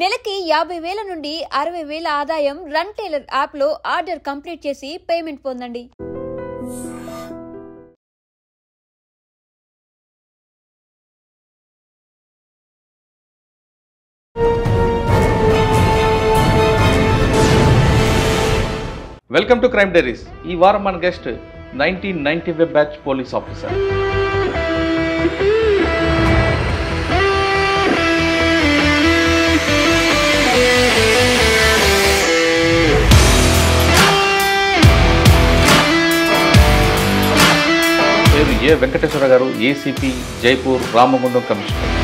నెలకి 50,000 నుండి 60,000 ఆదాయం రన్ టైలర్ యాప్లో ఆర్డర్ కంప్లీట్ చేసి పేమెంట్ పొందండి. Welcome to crime diaries. ఈ వారం మన గెస్ట్ 1995 బ్యాచ్ పోలీస్ ఆఫీసర్. పేరు ఏ వెంకటేశ్వర గారు, ఏసీపీ జైపూర్ రామగుండం కమిషనర్.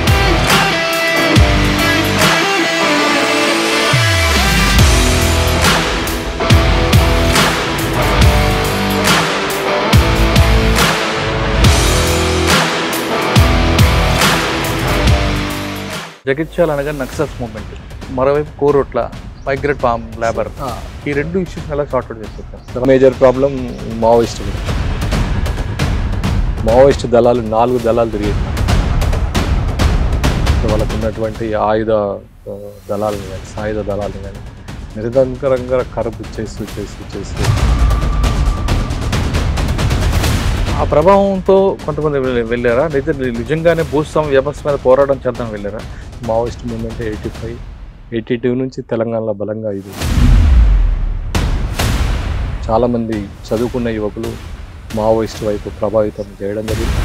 జగిత్యాల అనగా నక్సల్స్ మూవ్మెంట్, మరోవైపు కోరుట్ల మైగ్రేట్ ఫార్మ్ లేబర్, ఈ రెండు ఇష్యూస్ ఎలా సార్ట్అవుట్ చేస్తారు? మేజర్ ప్రాబ్లం మావోయిస్ట్ దళాలు 4 దళాలు తిరిగేది. వాళ్ళకు ఉన్నటువంటి ఆయుధ దళాలను కానీ సాయుధ దళాలను కానీ నిరంతరంగా కరపు చేసి ఆ ప్రభావంతో కొంతమంది వెళ్ళారా, లేదా నిజంగానే భూస్వామ్య వ్యవస్థ మీద పోరాటం చేద్దాం వెళ్ళారా? మావోయిస్ట్ మూవ్మెంట్ 82 నుంచి తెలంగాణలో బలంగా ఇది. చాలామంది చదువుకున్న యువకులు మావోయిస్ట్ వైపు ప్రభావితం చేయడం జరిగింది.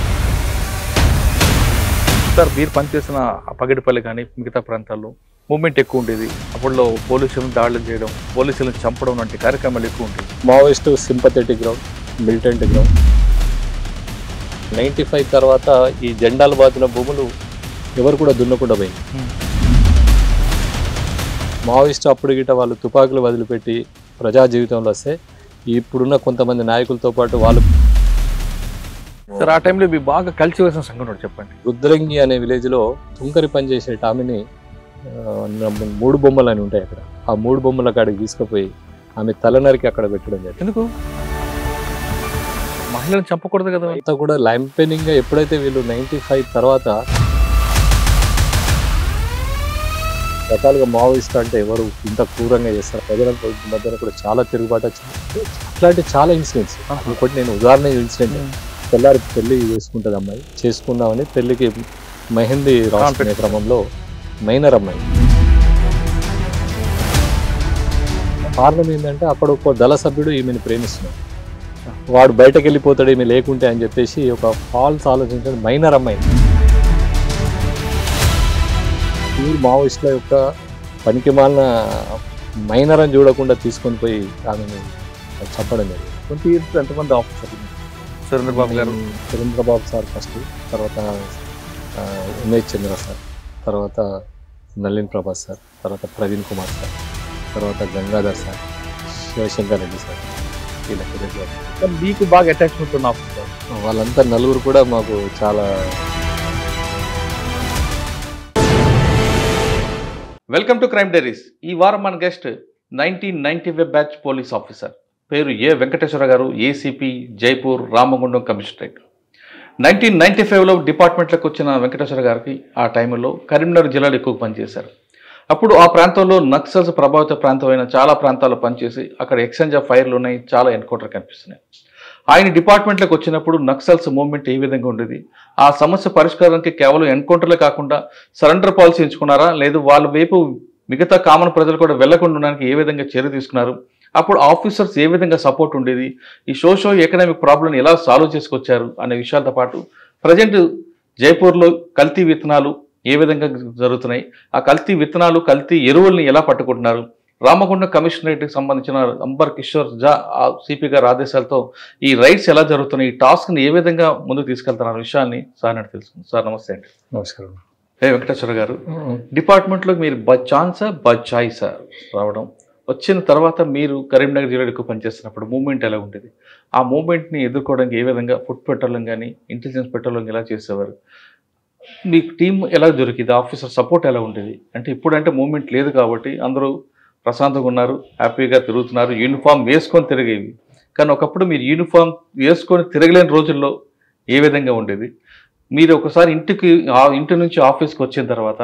సార్, మీరు పనిచేసిన పగిడిపల్లి కానీ మిగతా ప్రాంతాల్లో మూవ్మెంట్ ఎక్కువ ఉండేది. అప్పట్లో పోలీసులను దాడులు చేయడం, పోలీసులను చంపడం వంటి కార్యక్రమాలు ఎక్కువ ఉండేది. Maoist sympathetic ground, militant ground. 95 తర్వాత ఈ జెండాలు బాతిన భూములు ఎవరు కూడా దున్నకుండా పోయింది. మావోయిస్ట్ అప్పుడు గిట వాళ్ళు తుపాకులు వదిలిపెట్టి ప్రజా జీవితంలో వస్తే ఇప్పుడున్న కొంతమంది నాయకులతో పాటు వాళ్ళు. సార్, ఆ టైంలో మీ బాగా కలిసి వేసిన సంఘటన చెప్పండి. రుద్రంగి అనే విలేజ్లో తుంకరి పనిచేసే ఆమెని 3 బొమ్మలు అని ఉంటాయి అక్కడ. ఆ 3 బొమ్మల కాడికి తీసుకుపోయి ఆమె తలనరికి అక్కడ పెట్టడం జరిగింది. ఎందుకు? మహిళలను చంపకూడదు కదా. అంతా కూడా ల్యాంపెనింగ్గా ఎప్పుడైతే వీళ్ళు 95 తర్వాత రకాలుగా మావోయిస్ట్ అంటే ఎవరు ఇంత క్రూరంగా చేస్తారు, ప్రజల మధ్యన కూడా చాలా తిరుగుబాటు వచ్చింది. అట్లాంటి చాలా ఇన్సిడెంట్స్. ఇంకోటి నేను ఉదాహరణ ఇన్సిడెంట్, తెల్లారి పెళ్లి చేసుకుంటుంది అమ్మాయి, చేసుకుందామని పెళ్లికి మెహందీ రాసుకునే క్రమంలో మైనర్ అమ్మాయి. కారణం ఏంటంటే అక్కడ ఒక దళ సభ్యుడు ఈమెను ప్రేమిస్తున్నాడు, వాడు బయటకు వెళ్ళిపోతాడు ఈమె లేకుంటే అని చెప్పేసి ఒక ఫాల్స్ ఆలోచించాడు మైనర్ అమ్మాయి. మావోయిస్టుల యొక్క పనికి మాలిన మైనర్ అని చూడకుండా తీసుకొని పోయి ఆమెను చంపడం జరిగింది. 20 years ఎంతమంది ఆఫీసర్లు? సురేంద్రబాబు గారు, సురేంద్రబాబు సార్ ఫస్ట్, తర్వాత ఎంఎస్ చంద్ర సార్, తర్వాత నళిన్ ప్రభాస్ సార్, తర్వాత ప్రవీణ్ కుమార్ సార్, తర్వాత గంగాధర్ సార్, శివశంకర్ రెడ్డి సార్, వీళ్ళకి మీకు బాగా అటాచ్మెంట్ ఉన్న ఆఫీసర్ వాళ్ళంతా 4 కూడా మాకు చాలా. Welcome to crime diaries. ఈ వారం మన గెస్ట్ 1995 బ్యాచ్ పోలీస్ ఆఫీసర్. పేరు ఏ వెంకటేశ్వర గారు, ఏసీపీ జైపూర్ రామగుండం కమిషనరేట్. 1995లో డిపార్ట్మెంట్లోకి వచ్చిన వెంకటేశ్వర గారికి ఆ టైంలో కరీంనగర్ జిల్లాలో ఎక్కువ పనిచేశారు. అప్పుడు ఆ ప్రాంతంలో నక్సల్స్ ప్రభావిత ప్రాంతమైన చాలా ప్రాంతాల్లో పనిచేసి అక్కడ ఎక్స్చేంజ్ ఆఫ్ ఫైర్లు ఉన్నాయి, చాలా ఎన్కౌంటర్ కనిపిస్తున్నాయి. ఆయన డిపార్ట్మెంట్లోకి వచ్చినప్పుడు నక్సల్స్ మూవ్మెంట్ ఏ విధంగా ఉండేది, ఆ సమస్య పరిష్కారానికి కేవలం ఎన్కౌంటర్లే కాకుండా సరెండర్ పాలసీ ఎంచుకున్నారా, లేదు వాళ్ళ వైపు మిగతా కామన్ ప్రజలు కూడా వెళ్లకుండా ఉండడానికి ఏ విధంగా చర్య తీసుకున్నారు, అప్పుడు ఆఫీసర్స్ ఏ విధంగా సపోర్ట్ ఉండేది, ఈ సోషో ఎకనామిక్ ప్రాబ్లం ఎలా సాల్వ్ చేసుకొచ్చారు అనే విషయాలతో పాటు ప్రజెంట్ జైపూర్లో కల్తీ విత్తనాలు ఏ విధంగా జరుగుతున్నాయి, ఆ కల్తీ విత్తనాలు కల్తీ ఎరువుల్ని ఎలా పట్టుకుంటున్నారు, రామగుండం కమిషనరేట్కి సంబంధించిన అంబర్ కిషోర్ జా సిపి గారి ఆదేశాలతో ఈ రైడ్స్ ఎలా జరుగుతున్నాయి, ఈ టాస్క్ని ఏ విధంగా ముందుకు తీసుకెళ్తున్నారు విషయాన్ని సార్ నాకు తెలుసుకుంది. సార్ నమస్తే అండి. నమస్కారం. వెంకటేశ్వర గారు, డిపార్ట్మెంట్లోకి మీరు బై ఛాన్సా బై చాయిసా రావడం, వచ్చిన తర్వాత మీరు కరీంనగర్ జిల్లాలో ఎక్కువ పనిచేస్తున్నప్పుడు మూవ్మెంట్ ఎలా ఉండేది, ఆ మూవ్మెంట్ని ఎదుర్కోవడానికి ఏ విధంగా ఫుడ్ పెట్రోలింగ్ కానీ ఇంటెలిజెన్స్ పెట్రోలింగ్ ఎలా చేసేవారు, మీకు టీం ఎలా దొరికింది, ఆఫీసర్ సపోర్ట్ ఎలా ఉండేది? అంటే ఇప్పుడంటే మూవ్మెంట్ లేదు కాబట్టి అందరూ ప్రశాంతంగా ఉన్నారు, హ్యాపీగా తిరుగుతున్నారు, యూనిఫామ్ వేసుకొని తిరిగేవి. కానీ ఒకప్పుడు మీరు యూనిఫామ్ వేసుకొని తిరగలేని రోజుల్లో ఏ విధంగా ఉండేది? మీరు ఒకసారి ఇంటి నుంచి ఆఫీస్కి వచ్చిన తర్వాత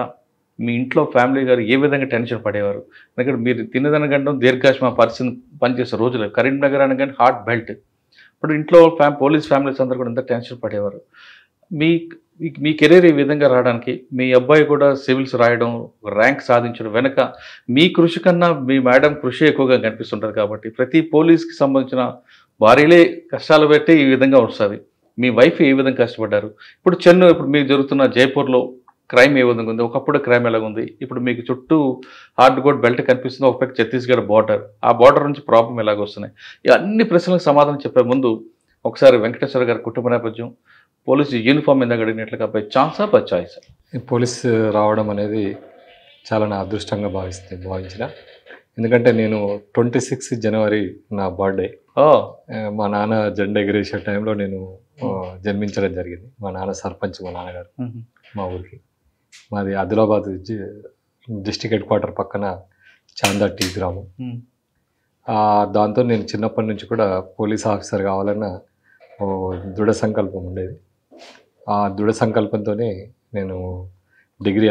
మీ ఇంట్లో ఫ్యామిలీ గారు ఏ విధంగా టెన్షన్ పడేవారు? ఎందుకంటే మీరు తినేదానికంటే దీర్ఘాశ్మ పరిస్థితి పనిచేసే రోజులు కరీంనగర్ అనగానే హార్ట్ బెల్ట్. ఇప్పుడు ఇంట్లో పోలీస్ ఫ్యామిలీస్ అందరూ కూడా ఎంత టెన్షన్ పడేవారు? మీ మీ కెరీర్ ఈ విధంగా రావడానికి మీ అబ్బాయి కూడా సివిల్స్ రాయడం, ర్యాంక్ సాధించడం వెనక మీ కృషి కన్నా మీ మేడం కృషి ఎక్కువగా కనిపిస్తుంటుంది. కాబట్టి ప్రతి పోలీస్కి సంబంధించిన భార్యలే కష్టాలు పెట్టి ఈ విధంగా వస్తుంది. మీ వైఫ్ ఏ విధంగా కష్టపడ్డారు? ఇప్పుడు ఇప్పుడు మీకు జరుగుతున్న జైపూర్లో క్రైమ్ ఏ విధంగా ఉంది? ఒకప్పుడు క్రైమ్ ఎలాగుంది? ఇప్పుడు మీకు చుట్టూ హార్డ్ కోడ్ బెల్ట్ కనిపిస్తుంది, ఒక పక్క ఛత్తీస్గఢ్ బార్డర్, ఆ బార్డర్ నుంచి ప్రాబ్లం ఎలాగొస్తున్నాయి? ఈ అన్ని ప్రశ్నలకు సమాధానం చెప్పే ముందు ఒకసారి వెంకటేశ్వర గారి కుటుంబ నేపథ్యం, పోలీసు యూనిఫామ్ మీద అడిగినట్లుగా బై ఛాన్సా బై చాయిస్? ఈ పోలీస్ రావడం అనేది చాలా నా అదృష్టంగా భావించిన. ఎందుకంటే నేను 26 జనవరి నా బర్త్డే. మా నాన్న జెండా ఎగిరేసే టైంలో నేను జన్మించడం జరిగింది. మా నాన్న సర్పంచ్, మా నాన్నగారు మా ఊరికి. మాది ఆదిలాబాద్ డిస్టిక్ హెడ్ క్వార్టర్ పక్కన చాందా టీ గ్రామం. దాంతో నేను చిన్నప్పటి నుంచి కూడా పోలీస్ ఆఫీసర్ కావాలన్న దృఢ సంకల్పం ఉండేది. ఆ దృఢ సంకల్పంతోనే నేను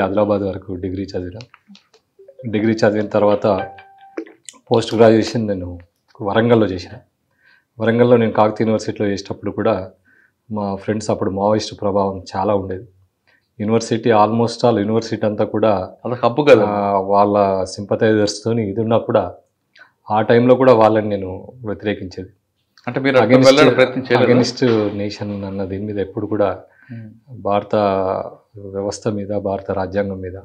ఆదిలాబాద్ వరకు డిగ్రీ చదివిన తర్వాత పోస్ట్ గ్రాడ్యుయేషన్ నేను వరంగల్లో చేసిన. వరంగల్లో నేను కాకతీయ యూనివర్సిటీలో చేసేటప్పుడు కూడా మా ఫ్రెండ్స్ అప్పుడు మావోయిస్ట్ ప్రభావం చాలా ఉండేది. ఆల్మోస్ట్ ఆల్ యూనివర్సిటీ అంతా కూడా హబ్బు కదా, వాళ్ళ సింపథైజర్స్తో ఇది ఉన్నా కూడా ఆ టైంలో కూడా వాళ్ళని నేను వ్యతిరేకించేది. అంటే మీరు అగెనిస్ట్ నేషన్ అన్న దీని మీద ఎప్పుడు కూడా భారత వ్యవస్థ మీద, భారత రాజ్యాంగం మీద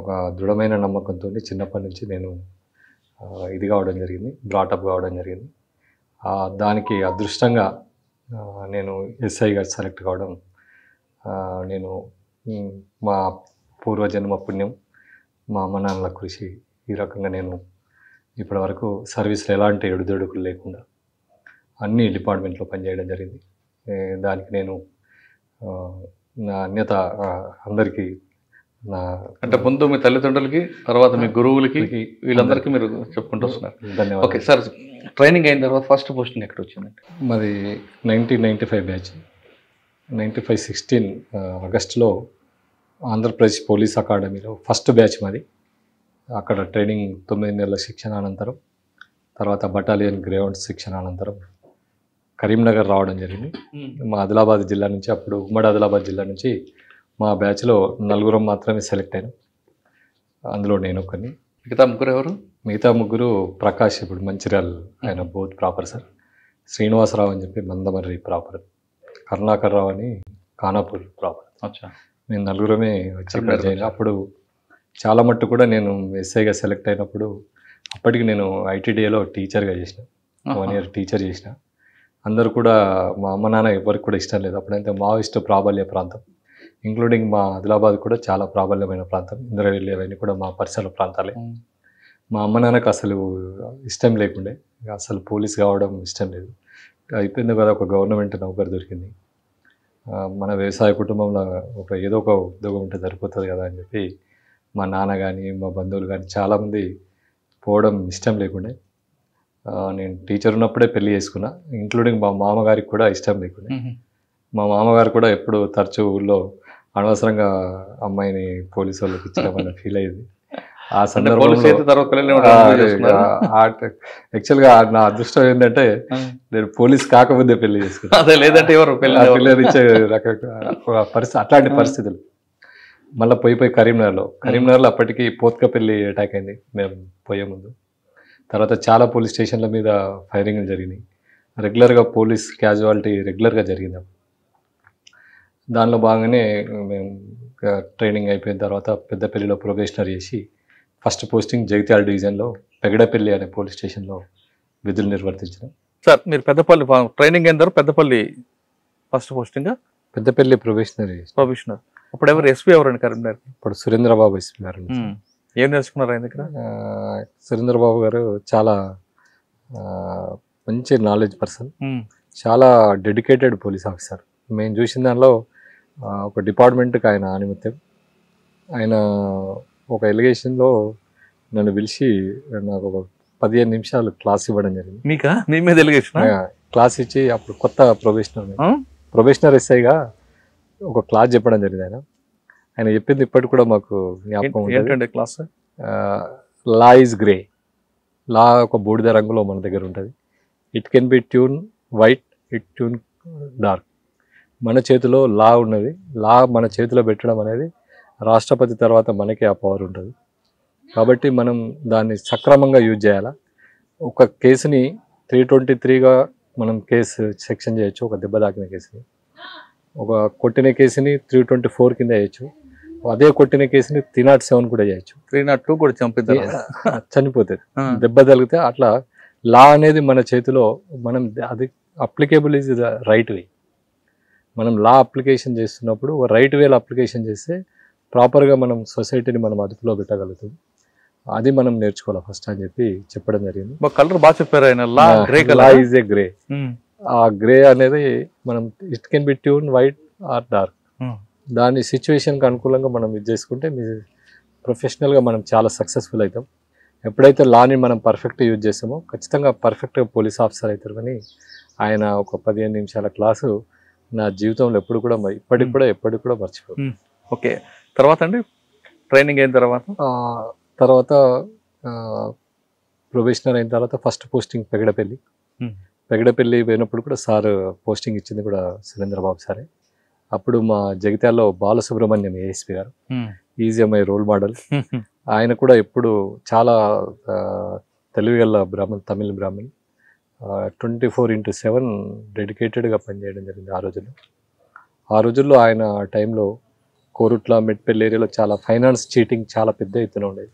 ఒక దృఢమైన నమ్మకంతో చిన్నప్పటి నుంచి నేను ఇది కావడం జరిగింది, బ్రాటప్ కావడం జరిగింది. దానికి అదృష్టంగా నేను ఎస్ఐగా సెలెక్ట్ కావడం నేను మా పూర్వజన్మ పుణ్యం, మా అమ్మ నాన్నల కృషి. ఈ రకంగా నేను ఇప్పటివరకు సర్వీస్లో ఎలాంటి ఎడుదొడుకులు లేకుండా అన్ని డిపార్ట్మెంట్లో పనిచేయడం జరిగింది. దానికి నేను నా అన్యత అందరికీ అంటే ముందు మీ తల్లిదండ్రులకి, తర్వాత మీ గురువులకి, వీళ్ళందరికీ మీరు చెప్పుకుంటూ వస్తున్నారు. ధన్యవాదాలు. ఓకే సార్, ట్రైనింగ్ అయిన తర్వాత ఫస్ట్ పోస్టింగ్ ఎక్కడ వచ్చిందండి? మాది 1995 బ్యాచ్. 16 ఆగస్టులో ఆంధ్రప్రదేశ్ పోలీస్ అకాడమీలో ఫస్ట్ బ్యాచ్ మాది. అక్కడ ట్రైనింగ్ 9 నెలల శిక్షణ అనంతరం, తర్వాత బటాలియన్ గ్రేవౌండ్స్ శిక్షణ అనంతరం కరీంనగర్ రావడం జరిగింది. మా ఆదిలాబాద్ జిల్లా నుంచి, అప్పుడు ఉమ్మడి ఆదిలాబాద్ జిల్లా నుంచి మా బ్యాచ్లో 4 మాత్రమే సెలెక్ట్ అయినాం. అందులో నేను ఒకరిని. మిగతా ముగ్గురు ఎవరు? మిగతా ముగ్గురు ప్రకాష్, ఇప్పుడు మంచిర్యాల ఆయన బోత్ ప్రాపర్ సార్. శ్రీనివాసరావు అని చెప్పి మందమర్రి ప్రాపర్, కరుణాకర్ రావు అని ఖానాపూర్ ప్రాపర్. మేము 4 వచ్చి ఇక్కడ చేయాలి. అప్పుడు చాలా మట్టు కూడా నేను ఎస్ఐగా సెలెక్ట్ అయినప్పుడు అప్పటికి నేను ఐటీడీఏలో టీచర్గా చేసిన, 1 year టీచర్ చేసిన. అందరూ కూడా మా అమ్మ నాన్న ఎవరికి కూడా ఇష్టం లేదు. అప్పుడైతే మావోయిస్ట్ ప్రాబల్య ప్రాంతం, ఇంక్లూడింగ్ మా ఆదిలాబాద్ కూడా చాలా ప్రాబల్యమైన ప్రాంతం. ఇంద్రవెల్లి అవన్నీ కూడా మా పరిసర ప్రాంతాలే. మా అమ్మ నాన్నకు అసలు ఇష్టం లేకుండే, అసలు పోలీస్ కావడం ఇష్టం లేదు. అయిపోయింది కదా, ఒక గవర్నమెంట్ నౌకరు దొరికింది, మన వ్యవసాయ కుటుంబంలో ఏదో ఒక ఉద్యోగం ఉంటే సరిపోతుంది కదా అని చెప్పి మా నాన్న కానీ మా బంధువులు కానీ చాలామంది పోవడం ఇష్టం లేకుండే. నేను టీచర్ ఉన్నప్పుడే పెళ్లి చేసుకున్నా, ఇంక్లూడింగ్ మా మామగారికి కూడా ఇష్టం లేకుండే. మా మామగారు కూడా ఎప్పుడు తరచూ ఊళ్ళో అనవసరంగా అమ్మాయిని పోలీసు వాళ్ళకి ఇచ్చామని ఫీల్ అయ్యింది. ఆ సందర్భంలో యాక్చువల్గా నా అదృష్టం ఏంటంటే నేను పోలీస్ కాకముందే పెళ్లి చేసుకున్నాను, లేదంటే పిల్లనిచ్చే పరిస్థితి, అట్లాంటి పరిస్థితులు. మళ్ళీ పోయి కరీంనగర్లో అప్పటికి పోత్కపల్లి అటాక్ అయింది మేము పోయే ముందు. తర్వాత చాలా పోలీస్ స్టేషన్ల మీద ఫైరింగ్లు జరిగినాయి. రెగ్యులర్గా పోలీస్ క్యాజువాలిటీ రెగ్యులర్గా జరిగింది. దానిలో భాగంగానే మేము ట్రైనింగ్ అయిపోయిన తర్వాత పెద్దపల్లిలో ప్రొబేషనరీ చేసి ఫస్ట్ పోస్టింగ్ జగిత్యాల డివిజన్లో పెగడపల్లి అనే పోలీస్ స్టేషన్లో విధులు నిర్వర్తించిన. సార్ మీరు పెద్దపల్లి ట్రైనింగ్ అయిన తర్వాత Peddapalli first posting? Peddapalli probationer. అప్పుడు ఎవరు ఎస్పీ ఎవరండి కరీంనగర్? ఇప్పుడు సురేంద్రబాబు ఎస్పీ గారు. ఏం నేర్చుకున్నారు ఆయన దగ్గర? సురేంద్రబాబు గారు చాలా మంచి నాలెడ్జ్ పర్సన్, చాలా డెడికేటెడ్ పోలీస్ ఆఫీసర్. మేము చూసిన దానిలో ఒక డిపార్ట్మెంట్కి ఆయన ఆనిమిత్యం. ఆయన ఒక ఎలిగేషన్లో నన్ను పిలిచి నాకు ఒక 15 నిమిషాలు క్లాస్ ఇవ్వడం జరిగింది. మీకా? మీ మీద ఎలిగేషన్? క్లాస్ ఇచ్చి అప్పుడు కొత్త ప్రొబేషనర్ ఎస్ఐగా ఒక క్లాస్ చెప్పడం జరిగింది. ఆయన చెప్పింది ఇప్పటికి కూడా మాకు జ్ఞాపకం ఉంటుంది. ఏంటండి క్లాస్? Law is grey. లా ఒక బూడిద రంగులో మన దగ్గర ఉంటుంది. It can be tune white, it turn dark. మన చేతిలో లా ఉన్నది. లా మన చేతిలో పెట్టడం అనేది రాష్ట్రపతి తర్వాత మనకే ఆ పవర్ ఉంటుంది. కాబట్టి మనం దాన్ని సక్రమంగా యూజ్ చేయాలా. ఒక కేసుని 323గా మనం కేసు సెక్షన్ చేయొచ్చు. ఒక దెబ్బ తాకిన కేసుని, ఒక కొట్టిన కేసుని 324 కింద చేయొచ్చు. అదే కొట్టిన కేసుని 307 కూడా చేయొచ్చు. 302 కూడా చనిపోతుంది దెబ్బ తగిలితే. అట్లా లా అనేది మన చేతిలో, మనం అది applicable is the right way. మనం లా అప్లికేషన్ చేస్తున్నప్పుడు రైట్ వేలో అప్లికేషన్ చేస్తే ప్రాపర్గా మనం సొసైటీని మనం అదుపులో పెట్టగలుగుతాం. అది మనం నేర్చుకోవాలి ఫస్ట్ అని చెప్పి చెప్పడం జరిగింది. కలర్ బాగా చెప్పారు ఆయన. Law is a grey. ఆ గ్రే అనేది మనం it can be tune white or dark. దాని సిచ్యువేషన్కి అనుకూలంగా మనం ఇది చేసుకుంటే ప్రొఫెషనల్గా మనం చాలా సక్సెస్ఫుల్ అవుతాం. ఎప్పుడైతే లాని మనం పర్ఫెక్ట్గా యూజ్ చేస్తామో ఖచ్చితంగా పర్ఫెక్ట్గా పోలీస్ ఆఫీసర్ అవుతారు. కానీ ఆయన ఒక 15 నిమిషాల క్లాసు నా జీవితంలో ఎప్పటికి కూడా మర్చిపోదు. ఓకే. తర్వాత అండి ట్రైనింగ్ అయిన తర్వాత ప్రొబేషనర్ అయిన తర్వాత ఫస్ట్ పోస్టింగ్ పెగడపల్లి పోయినప్పుడు కూడా సార్ పోస్టింగ్ ఇచ్చింది కూడా సురేంద్రబాబు సారే. అప్పుడు మా జగిత్యాలలో బాలసుబ్రహ్మణ్యం ఏఎస్పీ గారు, ఈజీ మై రోల్ మోడల్. ఆయన కూడా ఎప్పుడు చాలా తెలివిగల తమిళ బ్రాహ్మణ్. 24/7 డెడికేటెడ్గా పనిచేయడం జరిగింది ఆ రోజుల్లో. ఆయన టైంలో కోరుట్ల, మెట్పల్లి ఏరియాలో చాలా ఫైనాన్స్ చీటింగ్ చాలా పెద్ద ఎత్తున ఉండేది.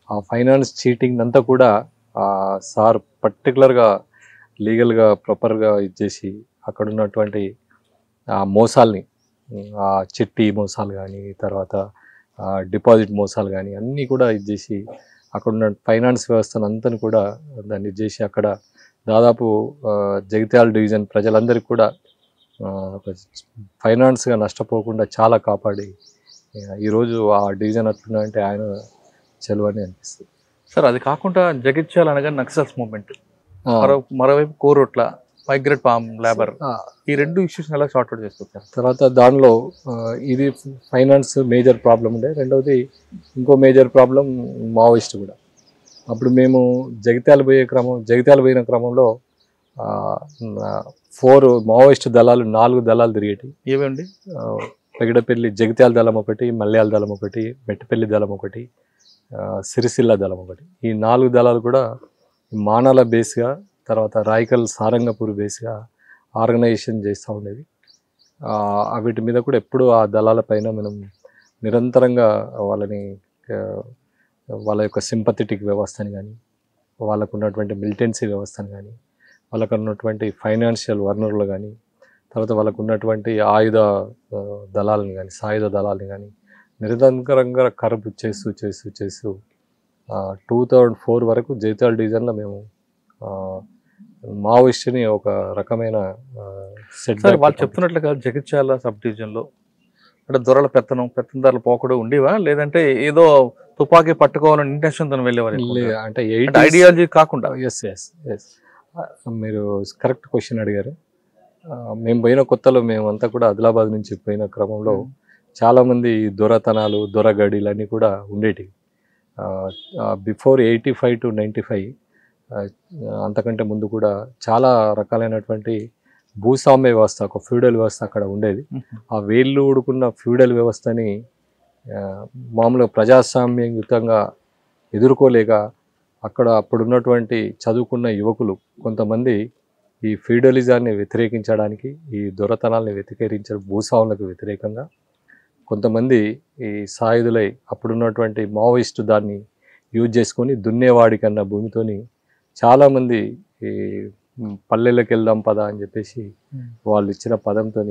ఆ ఫైనాన్స్ చీటింగ్ అంతా కూడా సార్ పర్టికులర్గా లీగల్గా ప్రాపర్గా ఇచ్చేసి అక్కడ ఉన్నటువంటి ఆ మోసాల్ని, ఆ చిట్టి మోసాలు కానీ, తర్వాత డిపాజిట్ మోసాలు కానీ అన్నీ కూడా ఇచ్చేసి అక్కడ ఉన్న ఫైనాన్స్ వ్యవస్థను అంతని కూడా దాన్ని ఇచ్చేసి అక్కడ దాదాపు జగిత్యాల డివిజన్ ప్రజలందరికీ కూడా ఫైనాన్స్గా నష్టపోకుండా చాలా కాపాడి ఈరోజు ఆ డివిజన్ అట్లున్నా అంటే ఆయన చెలువని అనిపిస్తుంది. సార్ అది కాకుండా జగిత్యాల అనగా నక్సల్స్ మూవ్మెంట్, మరోవైపు కోరుట్ల మైగ్రేట్ లేబర్, ఈ 2 ఇష్యూస్ ఎలా సార్ట్అవుట్ చేస్తారు? తర్వాత దానిలో ఇది ఫైనాన్స్ మేజర్ ప్రాబ్లం ఉండే. రెండవది ఇంకో మేజర్ ప్రాబ్లం మావోయిస్ట్ కూడా. అప్పుడు మేము జగిత్యాల పోయిన క్రమంలో 4 మావోయిస్ట్ దళాలు, 4 దళాలు తిరిగేటి. ఏమేండి? పెగడపల్లి జగిత్యాల దళం ఒకటి, మల్యాల దళం ఒకటి, మెట్టపల్లి దళం ఒకటి, సిరిసిల్ల దళం ఒకటి. ఈ 4 దళాలు కూడా మానాల బేస్గా, తర్వాత రాయకల్ సారంగపూర్ బేస్గా ఆర్గనైజేషన్ చేస్తూ ఉండేది. వీటి మీద కూడా ఎప్పుడు ఆ దళాల పైన మనం నిరంతరంగా వాళ్ళ యొక్క సింపథెటిక్ వ్యవస్థని కానీ, వాళ్ళకు ఉన్నటువంటి మిలిటెన్సీ వ్యవస్థను కానీ, వాళ్ళకు ఉన్నటువంటి ఫైనాన్షియల్ వనరులు కానీ, తర్వాత వాళ్ళకు ఉన్నటువంటి ఆయుధ దళాలను కానీ, సాయుధ దళాలను కానీ నిరంతరంగా కరబ్ చేస్తూ 2004 వరకు జగిత్యాల డివిజన్లో మేము మావోయిస్ట్ని ఒక రకమైన సెట్. వాళ్ళు చెప్తున్నట్లుగా జగిత్యాల సబ్ డివిజన్లో అంటే దొరల పెత్తందారుల పోకడు ఉండేవా, లేదంటే ఏదో తుపాకీ పట్టుకోవాలని ఇంటెన్షన్తో వెళ్ళేవారు? అంటే ఐడియాలజీ కాకుండా. ఎస్ మీరు కరెక్ట్ క్వశ్చన్ అడిగారు. మేము పోయిన కొత్తలో మేమంతా కూడా ఆదిలాబాద్ నుంచి పోయిన క్రమంలో చాలామంది దొరతనాలు, దొరగడిలన్నీ కూడా ఉండేటివి. బిఫోర్ 85 to 95 అంతకంటే ముందు కూడా చాలా రకాలైనటువంటి భూస్వామ్య వ్యవస్థ, ఒక ఫ్యూడల్ వ్యవస్థ అక్కడ ఉండేది. ఆ వేళ్ళు ఊడుకున్న ఫ్యూడల్ వ్యవస్థని మామూలుగా ప్రజాస్వామ్యయుతంగా ఎదుర్కోలేక అప్పుడున్నటువంటి చదువుకున్న యువకులు కొంతమంది ఈ ఫ్యూడలిజాన్ని వ్యతిరేకించడానికి, ఈ దొరతనాల్ని భూస్వాములకు వ్యతిరేకంగా కొంతమంది ఈ సాయుధులై అప్పుడున్నటువంటి మావోయిస్టు దాన్ని యూజ్ చేసుకొని దున్నేవాడికన్నా భూమితోని చాలామంది ఈ పల్లెలకు వెళ్దాం పద అని చెప్పేసి వాళ్ళు ఇచ్చిన పదంతో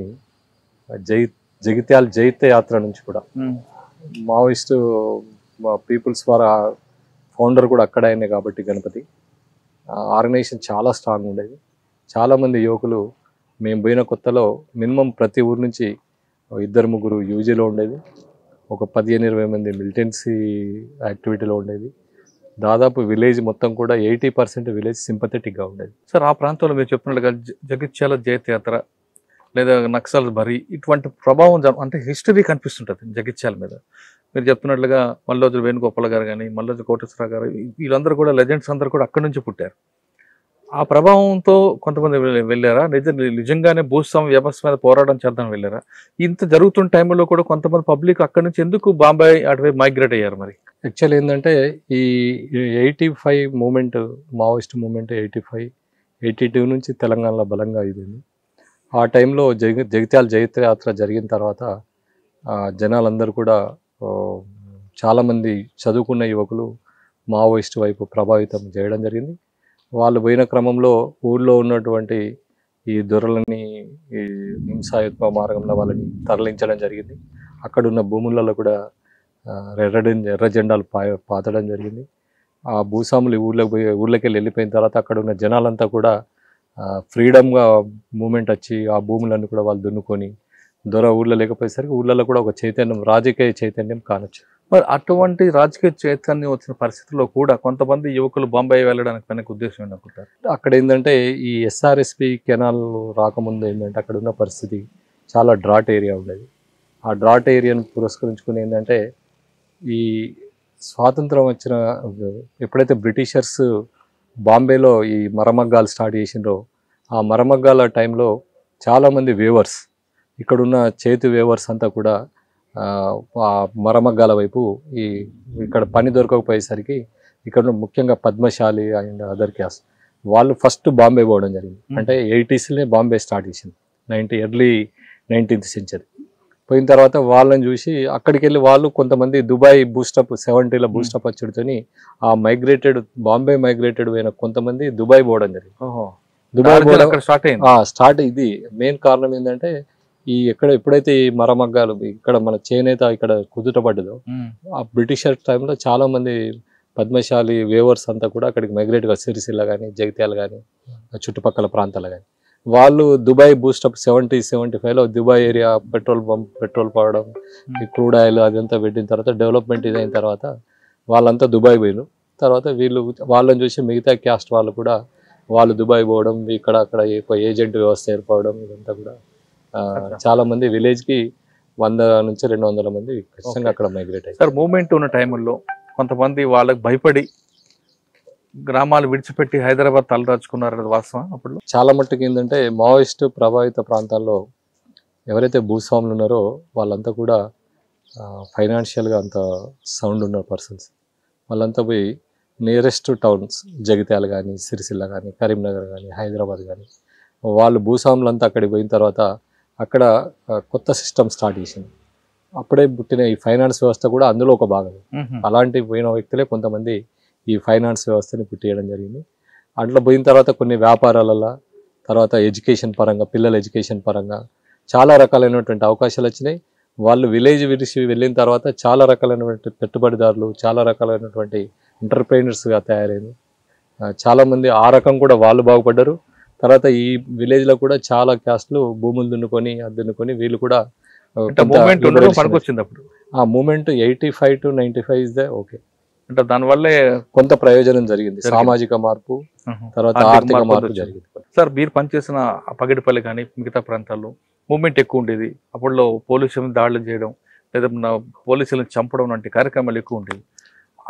జగిత్యాల జైత్య యాత్ర నుంచి కూడా మావోయిస్టు పీపుల్స్ ద్వారా ఫౌండర్ కూడా అక్కడ అయినాయి కాబట్టి గణపతి ఆర్గనైజేషన్ చాలా స్ట్రాంగ్ ఉండేది. చాలామంది యువకులు మేము పోయిన కొత్తలో మినిమం ప్రతి ఊరు నుంచి 2-3 యూజీలో ఉండేది, ఒక 15-20 మంది మిలిటెన్సీ యాక్టివిటీలో ఉండేది. దాదాపు విలేజ్ మొత్తం కూడా 80% విలేజ్ సింపథెటిక్గా ఉండేది. సార్ ఆ ప్రాంతంలో మీరు చెప్పినట్లుగా జగిత్యాల జైత్యాత్ర లేదా నక్సల్ బరి ఇటువంటి ప్రభావం అంటే హిస్టరీ కనిపిస్తుంటుంది జగిత్యాల మీద. మీరు చెప్తున్నట్లుగా మల్లోజు వేణుగోపాల్ గారు కానీ, మల్లోజు కోటేశ్వరరావు గారు, వీళ్ళందరూ కూడా లెజెండ్స్ అందరూ కూడా అక్కడి నుంచి పుట్టారు. ఆ ప్రభావంతో కొంతమంది వెళ్ళారా? నిజంగానే భూస్వామ్య వ్యవస్థ మీద పోరాటం చేద్దాం వెళ్ళారా? ఇంత జరుగుతున్న టైంలో కూడా కొంతమంది పబ్లిక్ అక్కడి నుంచి ఎందుకు బాంబే అటువైపు మైగ్రేట్ అయ్యారు? మరి యాక్చువల్ ఏంటంటే ఈ 85 మూమెంట్, మావోయిస్ట్ మూమెంట్ 85, 82 నుంచి తెలంగాణలో బలంగా ఇదింది. ఆ టైంలో జగిత్యాల జైత్రయాత్ర జరిగిన తర్వాత జనాలందరూ కూడా చాలామంది చదువుకున్న యువకులు మావోయిస్ట్ వైపు ప్రభావితం చేయడం జరిగింది. వాళ్ళు పోయిన క్రమంలో ఊళ్ళో ఉన్నటువంటి ఈ దొరలని ఈ హింసాయుత్వ మార్గంలో వాళ్ళని తరలించడం జరిగింది. అక్కడున్న భూములలో కూడా ఎర్ర జెండాలు పాతడం జరిగింది. ఆ భూస్వాములు ఊళ్ళకి వెళ్ళిపోయిన తర్వాత అక్కడ ఉన్న జనాలంతా కూడా ఫ్రీడమ్గా మూమెంట్ వచ్చి ఆ భూములన్నీ కూడా వాళ్ళు దున్నుకొని దొర ఊళ్ళో లేకపోయేసరికి ఊళ్ళలో కూడా ఒక చైతన్యం, రాజకీయ చైతన్యం కానొచ్చు. మరి అటువంటి రాజకీయ చైతన్యం వచ్చిన పరిస్థితుల్లో కూడా కొంతమంది యువకులు బాంబే వెళ్ళడానికి వెనక ఉద్దేశం ఏంటనుకుంటారు? అక్కడ ఏంటంటే ఈ ఎస్ఆర్ఎస్పి కెనాల్ రాకముందు ఏంటంటే అక్కడ ఉన్న పరిస్థితి చాలా డ్రాట్ ఏరియా ఉండేది. ఆ డ్రాట్ ఏరియాను పురస్కరించుకుని ఏంటంటే ఈ స్వాతంత్రం వచ్చిన ఎప్పుడైతే బ్రిటిషర్స్ బాంబేలో ఈ మరమగ్గాలు స్టార్ట్ చేసిండ్రో ఆ మరమగ్గాల టైంలో చాలామంది వేవర్స్, ఇక్కడున్న చేతి వేవర్స్ అంతా కూడా ఆ మరమగ్గాల వైపు ఇక్కడ పని దొరకకపోయేసరికి ఇక్కడ ముఖ్యంగా పద్మశాలి అండ్ అదర్ క్యాస్ట్ వాళ్ళు ఫస్ట్ బాంబే పోవడం జరిగింది. అంటే 80sలోనే బాంబే స్టార్ట్ చేసింది, ఎర్లీ 19th సెంచరీ. పోయిన తర్వాత వాళ్ళని చూసి అక్కడికి వెళ్ళి వాళ్ళు కొంతమంది దుబాయ్ బూస్టప్ 70లో బూస్టప్ వచ్చుడితోని ఆ బాంబే మైగ్రేటెడ్ అయిన కొంతమంది దుబాయ్ పోవడం జరిగింది. దుబాయ్ స్టార్ట్ ఇది మెయిన్ కారణం ఏంటంటే ఎప్పుడైతే ఈ మరమగ్గాలు ఇక్కడ మన చేనేత ఇక్కడ కుదుటపడ్డదో ఆ బ్రిటిషర్ టైంలో చాలా మంది పద్మశాలి వేవర్స్ అంతా కూడా అక్కడికి మైగ్రేట్గా సిరిసిల్ల కానీ జగిత్యాల కానీ చుట్టుపక్కల ప్రాంతాలు కానీ వాళ్ళు దుబాయ్ బూస్టప్ 70-75లో దుబాయ్ ఏరియా పెట్రోల్ పడడం, ఈ క్రూడ్ ఆయిల్ అదంతా పెట్టిన తర్వాత డెవలప్మెంట్ ఇదైన తర్వాత వాళ్ళంతా దుబాయ్ పోయిన తర్వాత వాళ్ళని చూసి మిగతా క్యాస్ట్ వాళ్ళు కూడా వాళ్ళు దుబాయ్ పోవడం, ఇక్కడ అక్కడ ఏజెంట్ వ్యవస్థ ఏర్పడడం, ఇదంతా కూడా చాలా మంది విలేజ్కి 100 నుంచి 200 మంది ఖచ్చితంగా అక్కడ మైగ్రేట్ అయ్యారు. సార్ మూమెంట్ ఉన్న టైంలో కొంతమంది వాళ్ళకి భయపడి గ్రామాలు విడిచిపెట్టి హైదరాబాద్ తలదాచుకున్నారనేది వాస్తవం. అప్పుడు చాలా మట్టుకు ఏంటంటే మావోయిస్ట్ ప్రభావిత ప్రాంతాల్లో ఎవరైతే భూస్వాములు ఉన్నారో వాళ్ళంతా కూడా ఫైనాన్షియల్గా అంత సౌండ్ ఉన్న పర్సన్స్ వాళ్ళంతా పోయి నియరెస్ట్ టౌన్స్ జగిత్యాల కానీ సిరిసిల్ల కానీ కరీంనగర్ కానీ హైదరాబాద్ కానీ వాళ్ళు భూస్వాములంతా అక్కడికి పోయిన తర్వాత అక్కడ కొత్త సిస్టమ్ స్టార్ట్ చేసింది. అప్పుడే పుట్టిన ఈ ఫైనాన్స్ వ్యవస్థ కూడా అందులో ఒక భాగం. అలాంటి పోయిన వ్యక్తులే కొంతమంది ఈ ఫైనాన్స్ వ్యవస్థని పుట్టియడం జరిగింది. అట్లా పోయిన తర్వాత కొన్ని వ్యాపారాలలో తర్వాత ఎడ్యుకేషన్ పరంగా పిల్లల ఎడ్యుకేషన్ పరంగా చాలా రకాలైనటువంటి అవకాశాలు వచ్చినాయి. వాళ్ళు విలేజ్ విడిచి వెళ్ళిన తర్వాత చాలా రకాలైనటువంటి పెట్టుబడిదారులు, చాలా రకాలైనటువంటి ఎంటర్ప్రైనర్స్గా తయారైంది. చాలామంది ఆ రకం కూడా వాళ్ళు బాగుపడ్డారు. తర్వాత ఈ విలేజ్లో కూడా చాలా క్యాస్ట్లు భూములు దున్నుకొని వీళ్ళు కూడా పనికొచ్చింది. అప్పుడు ఆ moment 85 to 95 is the okay. అంటే దానివల్లే కొంత ప్రయోజనం జరిగింది, సామాజిక మార్పు తర్వాత ఆర్థిక మార్పు జరిగింది. సార్ మీరు పనిచేసిన పగిడిపల్లి కానీ మిగతా ప్రాంతాల్లో మూమెంట్ ఎక్కువ ఉండేది. అప్పుడులో పోలీసులను దాడులు చేయడం లేదా పోలీసులను చంపడం వంటి కార్యక్రమాలు ఎక్కువ ఉండేవి.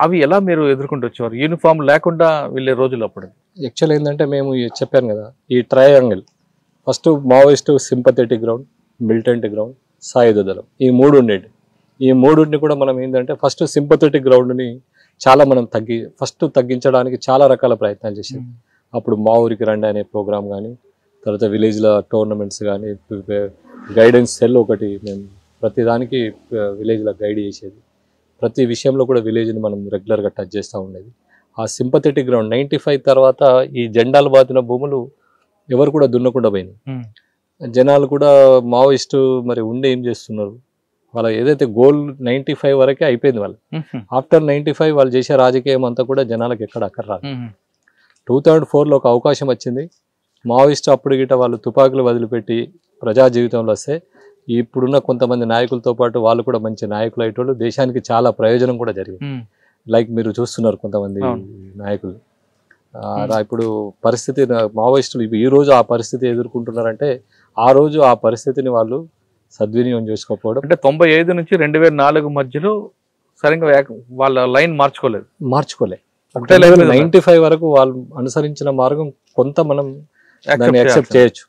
అవి ఎలా మీరు ఎదుర్కొంటూ వచ్చేవారు? యూనిఫామ్ లేకుండా వెళ్ళే రోజులు అప్పుడు? యాక్చువల్ ఏంటంటే మేము చెప్పాను కదా, ఈ triangle first Maoist sympathetic ground, militant ground, సాయుధ దళం, ఈ మూడు ఉండేవి. ఈ మూడుని కూడా మనం ఏంటంటే ఫస్ట్ సింపథెటిక్ గ్రౌండ్ని చాలా మనం తగ్గించడానికి చాలా రకాల ప్రయత్నాలు చేసాం. అప్పుడు మా ఊరికి రండి అనే ప్రోగ్రామ్ కానీ తర్వాత విలేజ్లో టోర్నమెంట్స్ కానీ గైడెన్స్ సెల్ ఒకటి మేము ప్రతిదానికి విలేజ్లో గైడ్ చేసేది. ప్రతి విషయంలో కూడా విలేజ్ని మనం రెగ్యులర్గా టచ్ చేస్తూ ఉండేది. ఆ సింపథెటిక్ గ్రౌండ్ 95 తర్వాత ఈ జెండాలు బాతిన భూములు ఎవరు కూడా దున్నకుండా పోయినాయి. జనాలు కూడా మావోయిస్టు మరి ఉండి ఏం చేస్తున్నారు, వాళ్ళ ఏదైతే గోల్ 95 వరకే అయిపోయింది. వాళ్ళు ఆఫ్టర్ 95 వాళ్ళు చేసే రాజకీయం అంతా కూడా జనాలకు ఎక్కడ అక్కర్రాదు. 2004లో ఒక అవకాశం వచ్చింది. మావోయిస్టు అప్పుడు గిట వాళ్ళు తుపాకులు వదిలిపెట్టి ప్రజా జీవితంలో వస్తే ఇప్పుడున్న కొంతమంది నాయకులతో పాటు వాళ్ళు కూడా మంచి నాయకులు అయ్యేటోళ్ళు, దేశానికి చాలా ప్రయోజనం కూడా జరిగింది. లైక్ మీరు చూస్తున్నారు కొంతమంది నాయకులు. ఇప్పుడు పరిస్థితి మావోయిస్టులు ఈ రోజు ఆ పరిస్థితి ఎదుర్కొంటున్నారంటే ఆ రోజు ఆ పరిస్థితిని వాళ్ళు సద్వినియోగం చేసుకోకపోవడం. అంటే 95 నుంచి 2004 మధ్యలో సరిగ్గా వాళ్ళ లైన్ మార్చుకోలే. 95 వరకు వాళ్ళు అనుసరించిన మార్గం కొంత మనం దాన్ని యాక్సెప్ట్ చేయొచ్చు.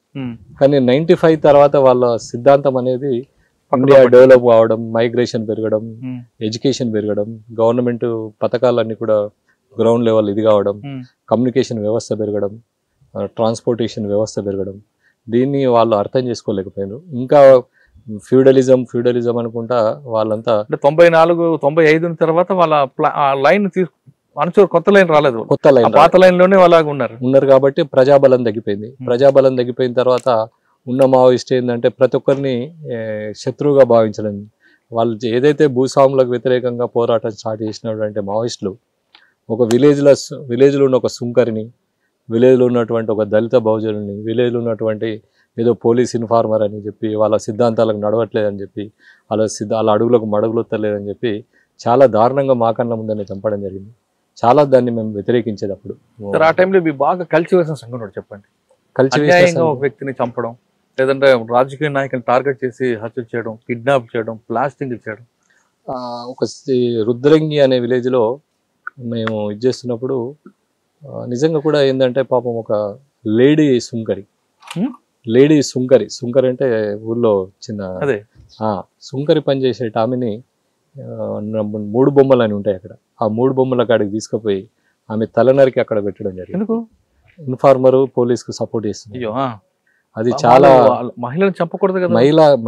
కానీ 95 తర్వాత వాళ్ళ సిద్ధాంతం అనేది ఇండియా డెవలప్ కావడం, మైగ్రేషన్ పెరగడం, ఎడ్యుకేషన్ పెరగడం, గవర్నమెంట్ పథకాలన్నీ కూడా గ్రౌండ్ లెవెల్ ఇది కావడం, కమ్యూనికేషన్ వ్యవస్థ పెరగడం, ట్రాన్స్పోర్టేషన్ వ్యవస్థ పెరగడం, దీన్ని వాళ్ళు అర్థం చేసుకోలేకపోయారు. ఇంకా ఫ్యూడలిజం అనుకుంటా వాళ్ళంతా. అంటే 94-95 తర్వాత వాళ్ళ లైన్ కొత్త లైన్ రాలేదు, కొత్త లైన్, పాత లైన్ లోనే వాళ్ళగా ఉన్నారు కాబట్టి ప్రజాబలం తగ్గిపోయింది. ప్రజాబలం తగ్గిపోయిన తర్వాత ఉన్న మావోయిస్ట్ ఏంటంటే ప్రతి ఒక్కరిని శత్రువుగా భావించడం. వాళ్ళు ఏదైతే భూస్వాములకు వ్యతిరేకంగా పోరాటం స్టార్ట్ చేసినటువంటి మావోయిస్టులు ఒక విలేజ్లో ఉన్న ఒక సుంకరిని, విలేజ్లో ఉన్నటువంటి ఒక దళిత బహుజనుని, విలేజ్లో ఉన్నటువంటి ఏదో పోలీస్ ఇన్ఫార్మర్ అని చెప్పి వాళ్ళ సిద్ధాంతాలకు నడవట్లేదని చెప్పి వాళ్ళ అడుగులకు మడుగులొత్తలేదని చెప్పి చాలా దారుణంగా మాకన్నా ముందని చంపడం జరిగింది. చాలా దాన్ని మేము వ్యతిరేకించేది అప్పుడు. ఆ టైంలో బాగా కల్చివేసిన సంఘటన చెప్పండి. కల్చివేషన్ ఒక వ్యక్తిని చంపడం, లేదంటే రాజకీయ నాయకులను టార్గెట్ చేసి హత్య చేయడం, కిడ్నాప్ చేయడం, బ్లాస్టింగ్ చేయడం. ఒక రుద్రంగి అనే విలేజ్లో మేము ఇది చేస్తున్నప్పుడు నిజంగా కూడా ఏంటంటే పాపం ఒక లేడీ సుంకరి అంటే ఊళ్ళో చిన్న సుంకరి పనిచేసే ఆమెని 3 బొమ్మలు అని ఉంటాయి అక్కడ. ఆ 3 బొమ్మల కాడికి తీసుకుపోయి ఆమె తలనరికి అక్కడ పెట్టడం జరిగింది. ఇన్ఫార్మర్ పోలీస్కు సపోర్ట్ చేస్తుంది. అది చాలా మహిళను చంపకూడదు కదా,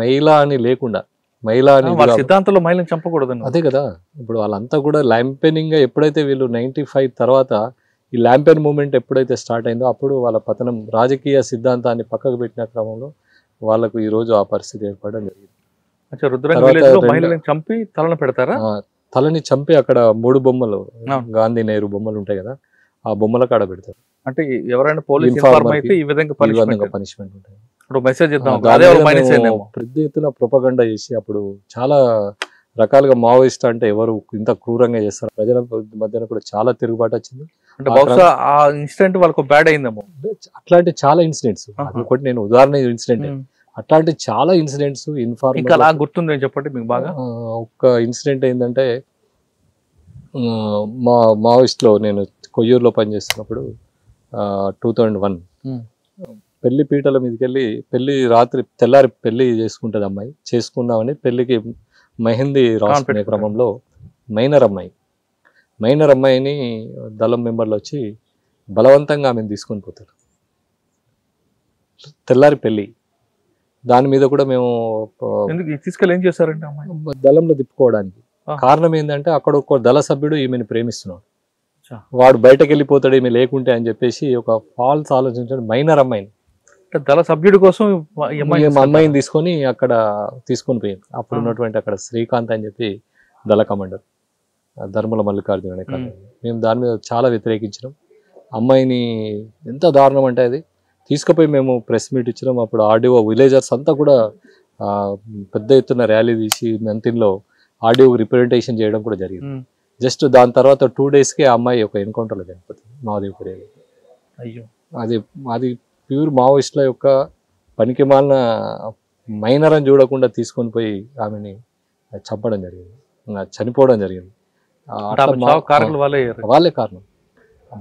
మహిళ అని లేకుండా సిద్ధాంతంలో మహిళను చంపకూడదు. అదే కదా, ఇప్పుడు వాళ్ళంతా కూడా ల్యాంపెనింగ్ గా ఎప్పుడైతే వీళ్ళు 95 తర్వాత ఈ ల్యాంపెన్ మూమెంట్ ఎప్పుడైతే స్టార్ట్ అయిందో అప్పుడు వాళ్ళ పతనం, రాజకీయ సిద్ధాంతాన్ని పక్కకు పెట్టిన క్రమంలో వాళ్ళకు ఈ రోజు ఆ పరిస్థితి ఏర్పడడం జరిగింది. చంపి తలని పెడతారా? తలని చంపి అక్కడ 3 బొమ్మలు, గాంధీ నెహ్రూ బొమ్మలు ఉంటాయి కదా, ఆ బొమ్మల కాడ పెడతారు. అంటే ఎవరైనా పోలీస్ అయితే ఈ విధంగా పనిష్మెంట్ ఉంటుంది. పెద్ద ఎత్తున ప్రొపగండా చేసి అప్పుడు చాలా రకాలుగా మావోయిస్ట్ అంటే ఎవరు ఇంత క్రూరంగా చేస్తారు, ప్రజల మధ్యన కూడా చాలా తిరుగుబాటు వచ్చింది. అంటే బహుశా ఆ ఇన్సిడెంట్ వాళ్ళకు బ్యాడ్ అయిందేమో. అట్లాంటి చాలా ఇన్సిడెంట్స్, ఒకటి నేను ఉదాహరణ ఇన్సిడెంట్, అట్లాంటి చాలా ఇన్సిడెంట్స్ ఇన్ఫార్మర్ గుర్తుంది చెప్పండి మీకు బాగా. ఒక ఇన్సిడెంట్ ఏంటంటే మావోయిస్ట్లో నేను కొయ్యూరులో పనిచేస్తున్నప్పుడు 2001 పెళ్లి పీటల మీదకి వెళ్ళి తెల్లారి పెళ్లి చేసుకుంటుంది అమ్మాయి. చేసుకుందామని పెళ్లికి మెహందీ రాసుకునే క్రమంలో మైనర్ అమ్మాయిని దళం మెంబర్లు వచ్చి బలవంతంగా ఆమెను తీసుకొని పోతారు. తెల్లారి పెళ్లి, దాని మీద కూడా మేము తీసుకెళ్ళి ఏం చేస్తారంటే దళంలో తిప్పుకోవడానికి కారణం ఏంటంటే అక్కడ ఒక దళ సభ్యుడు ఈమెను ప్రేమిస్తున్నాడు, వాడు బయటకు వెళ్ళిపోతాడు ఈమె లేకుంటే అని చెప్పేసి ఒక ఫాల్స్ ఆలోచించాడు. మైనర్ అమ్మాయిని దళ సభ్యుడి కోసం అమ్మాయిని తీసుకొని పోయింది. అప్పుడు ఉన్నటువంటి అక్కడ శ్రీకాంత్ అని చెప్పి దళ కమాండర్, ధర్మల మల్లికార్జున అనే కాదు. మేము దాని మీద చాలా వ్యతిరేకించినాం. అమ్మాయిని ఎంత దారుణం అంటే అది తీసుకుపోయి మేము ప్రెస్ మీట్ ఇచ్చినాం. అప్పుడు ఆర్డీఓ విలేజర్స్ అంతా కూడా పెద్ద ఎత్తున ర్యాలీ తీసి నంతిన్లో ఆర్డీఓ రిప్రజెంటేషన్ చేయడం కూడా జరిగింది. జస్ట్ దాని తర్వాత 2 daysకే ఆ అమ్మాయి ఒక ఎన్కౌంటర్లో చనిపోతుంది మాదేవపురి. అయ్యో, అది ప్యూర్ మావోయిస్టుల యొక్క పనికి మాలిన మైనర్ అని చూడకుండా తీసుకొని పోయి ఆమెని చంపడం జరిగింది, చనిపోవడం జరిగింది. వాళ్ళే కారణం.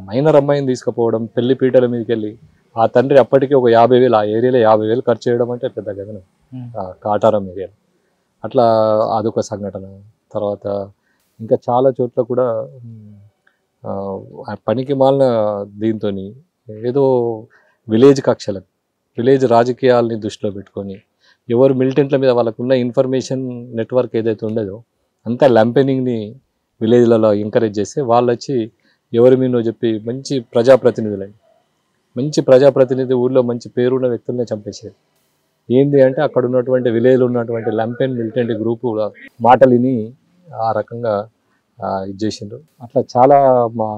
మైనర్ అమ్మాయిని తీసుకుపోవడం, పెళ్లి పీటల మీదకి వెళ్ళి ఆ తండ్రి అప్పటికి ఒక 50,000 ఆ ఏరియాలో 50,000 ఖర్చు చేయడం అంటే పెద్ద గగనం కాటారం ఏరియాలో. అట్లా అదొక సంఘటన. తర్వాత ఇంకా చాలా చోట్ల కూడా పనికి మాలిన దీంతో ఏదో విలేజ్ కక్షలను, విలేజ్ రాజకీయాలని దృష్టిలో పెట్టుకొని ఎవరు మిలిటెంట్ల మీద వాళ్ళకున్న ఇన్ఫర్మేషన్ నెట్వర్క్ ఏదైతే ఉండదో అంతా ల్యాంపెనింగ్ని విలేజ్లలో ఎంకరేజ్ చేస్తే వాళ్ళు వచ్చి ఎవరి మీనో చెప్పి మంచి ప్రజాప్రతినిధి ఊళ్ళో మంచి పేరున్న వ్యక్తులనే చంపేసేది. ఏంది అంటే అక్కడ ఉన్నటువంటి విలేజ్లో ఉన్నటువంటి లంపెన్ మిలిటెంట్ గ్రూపు మాటలిని ఆ రకంగా ఇది చేసిండ్రు. అట్లా చాలా మా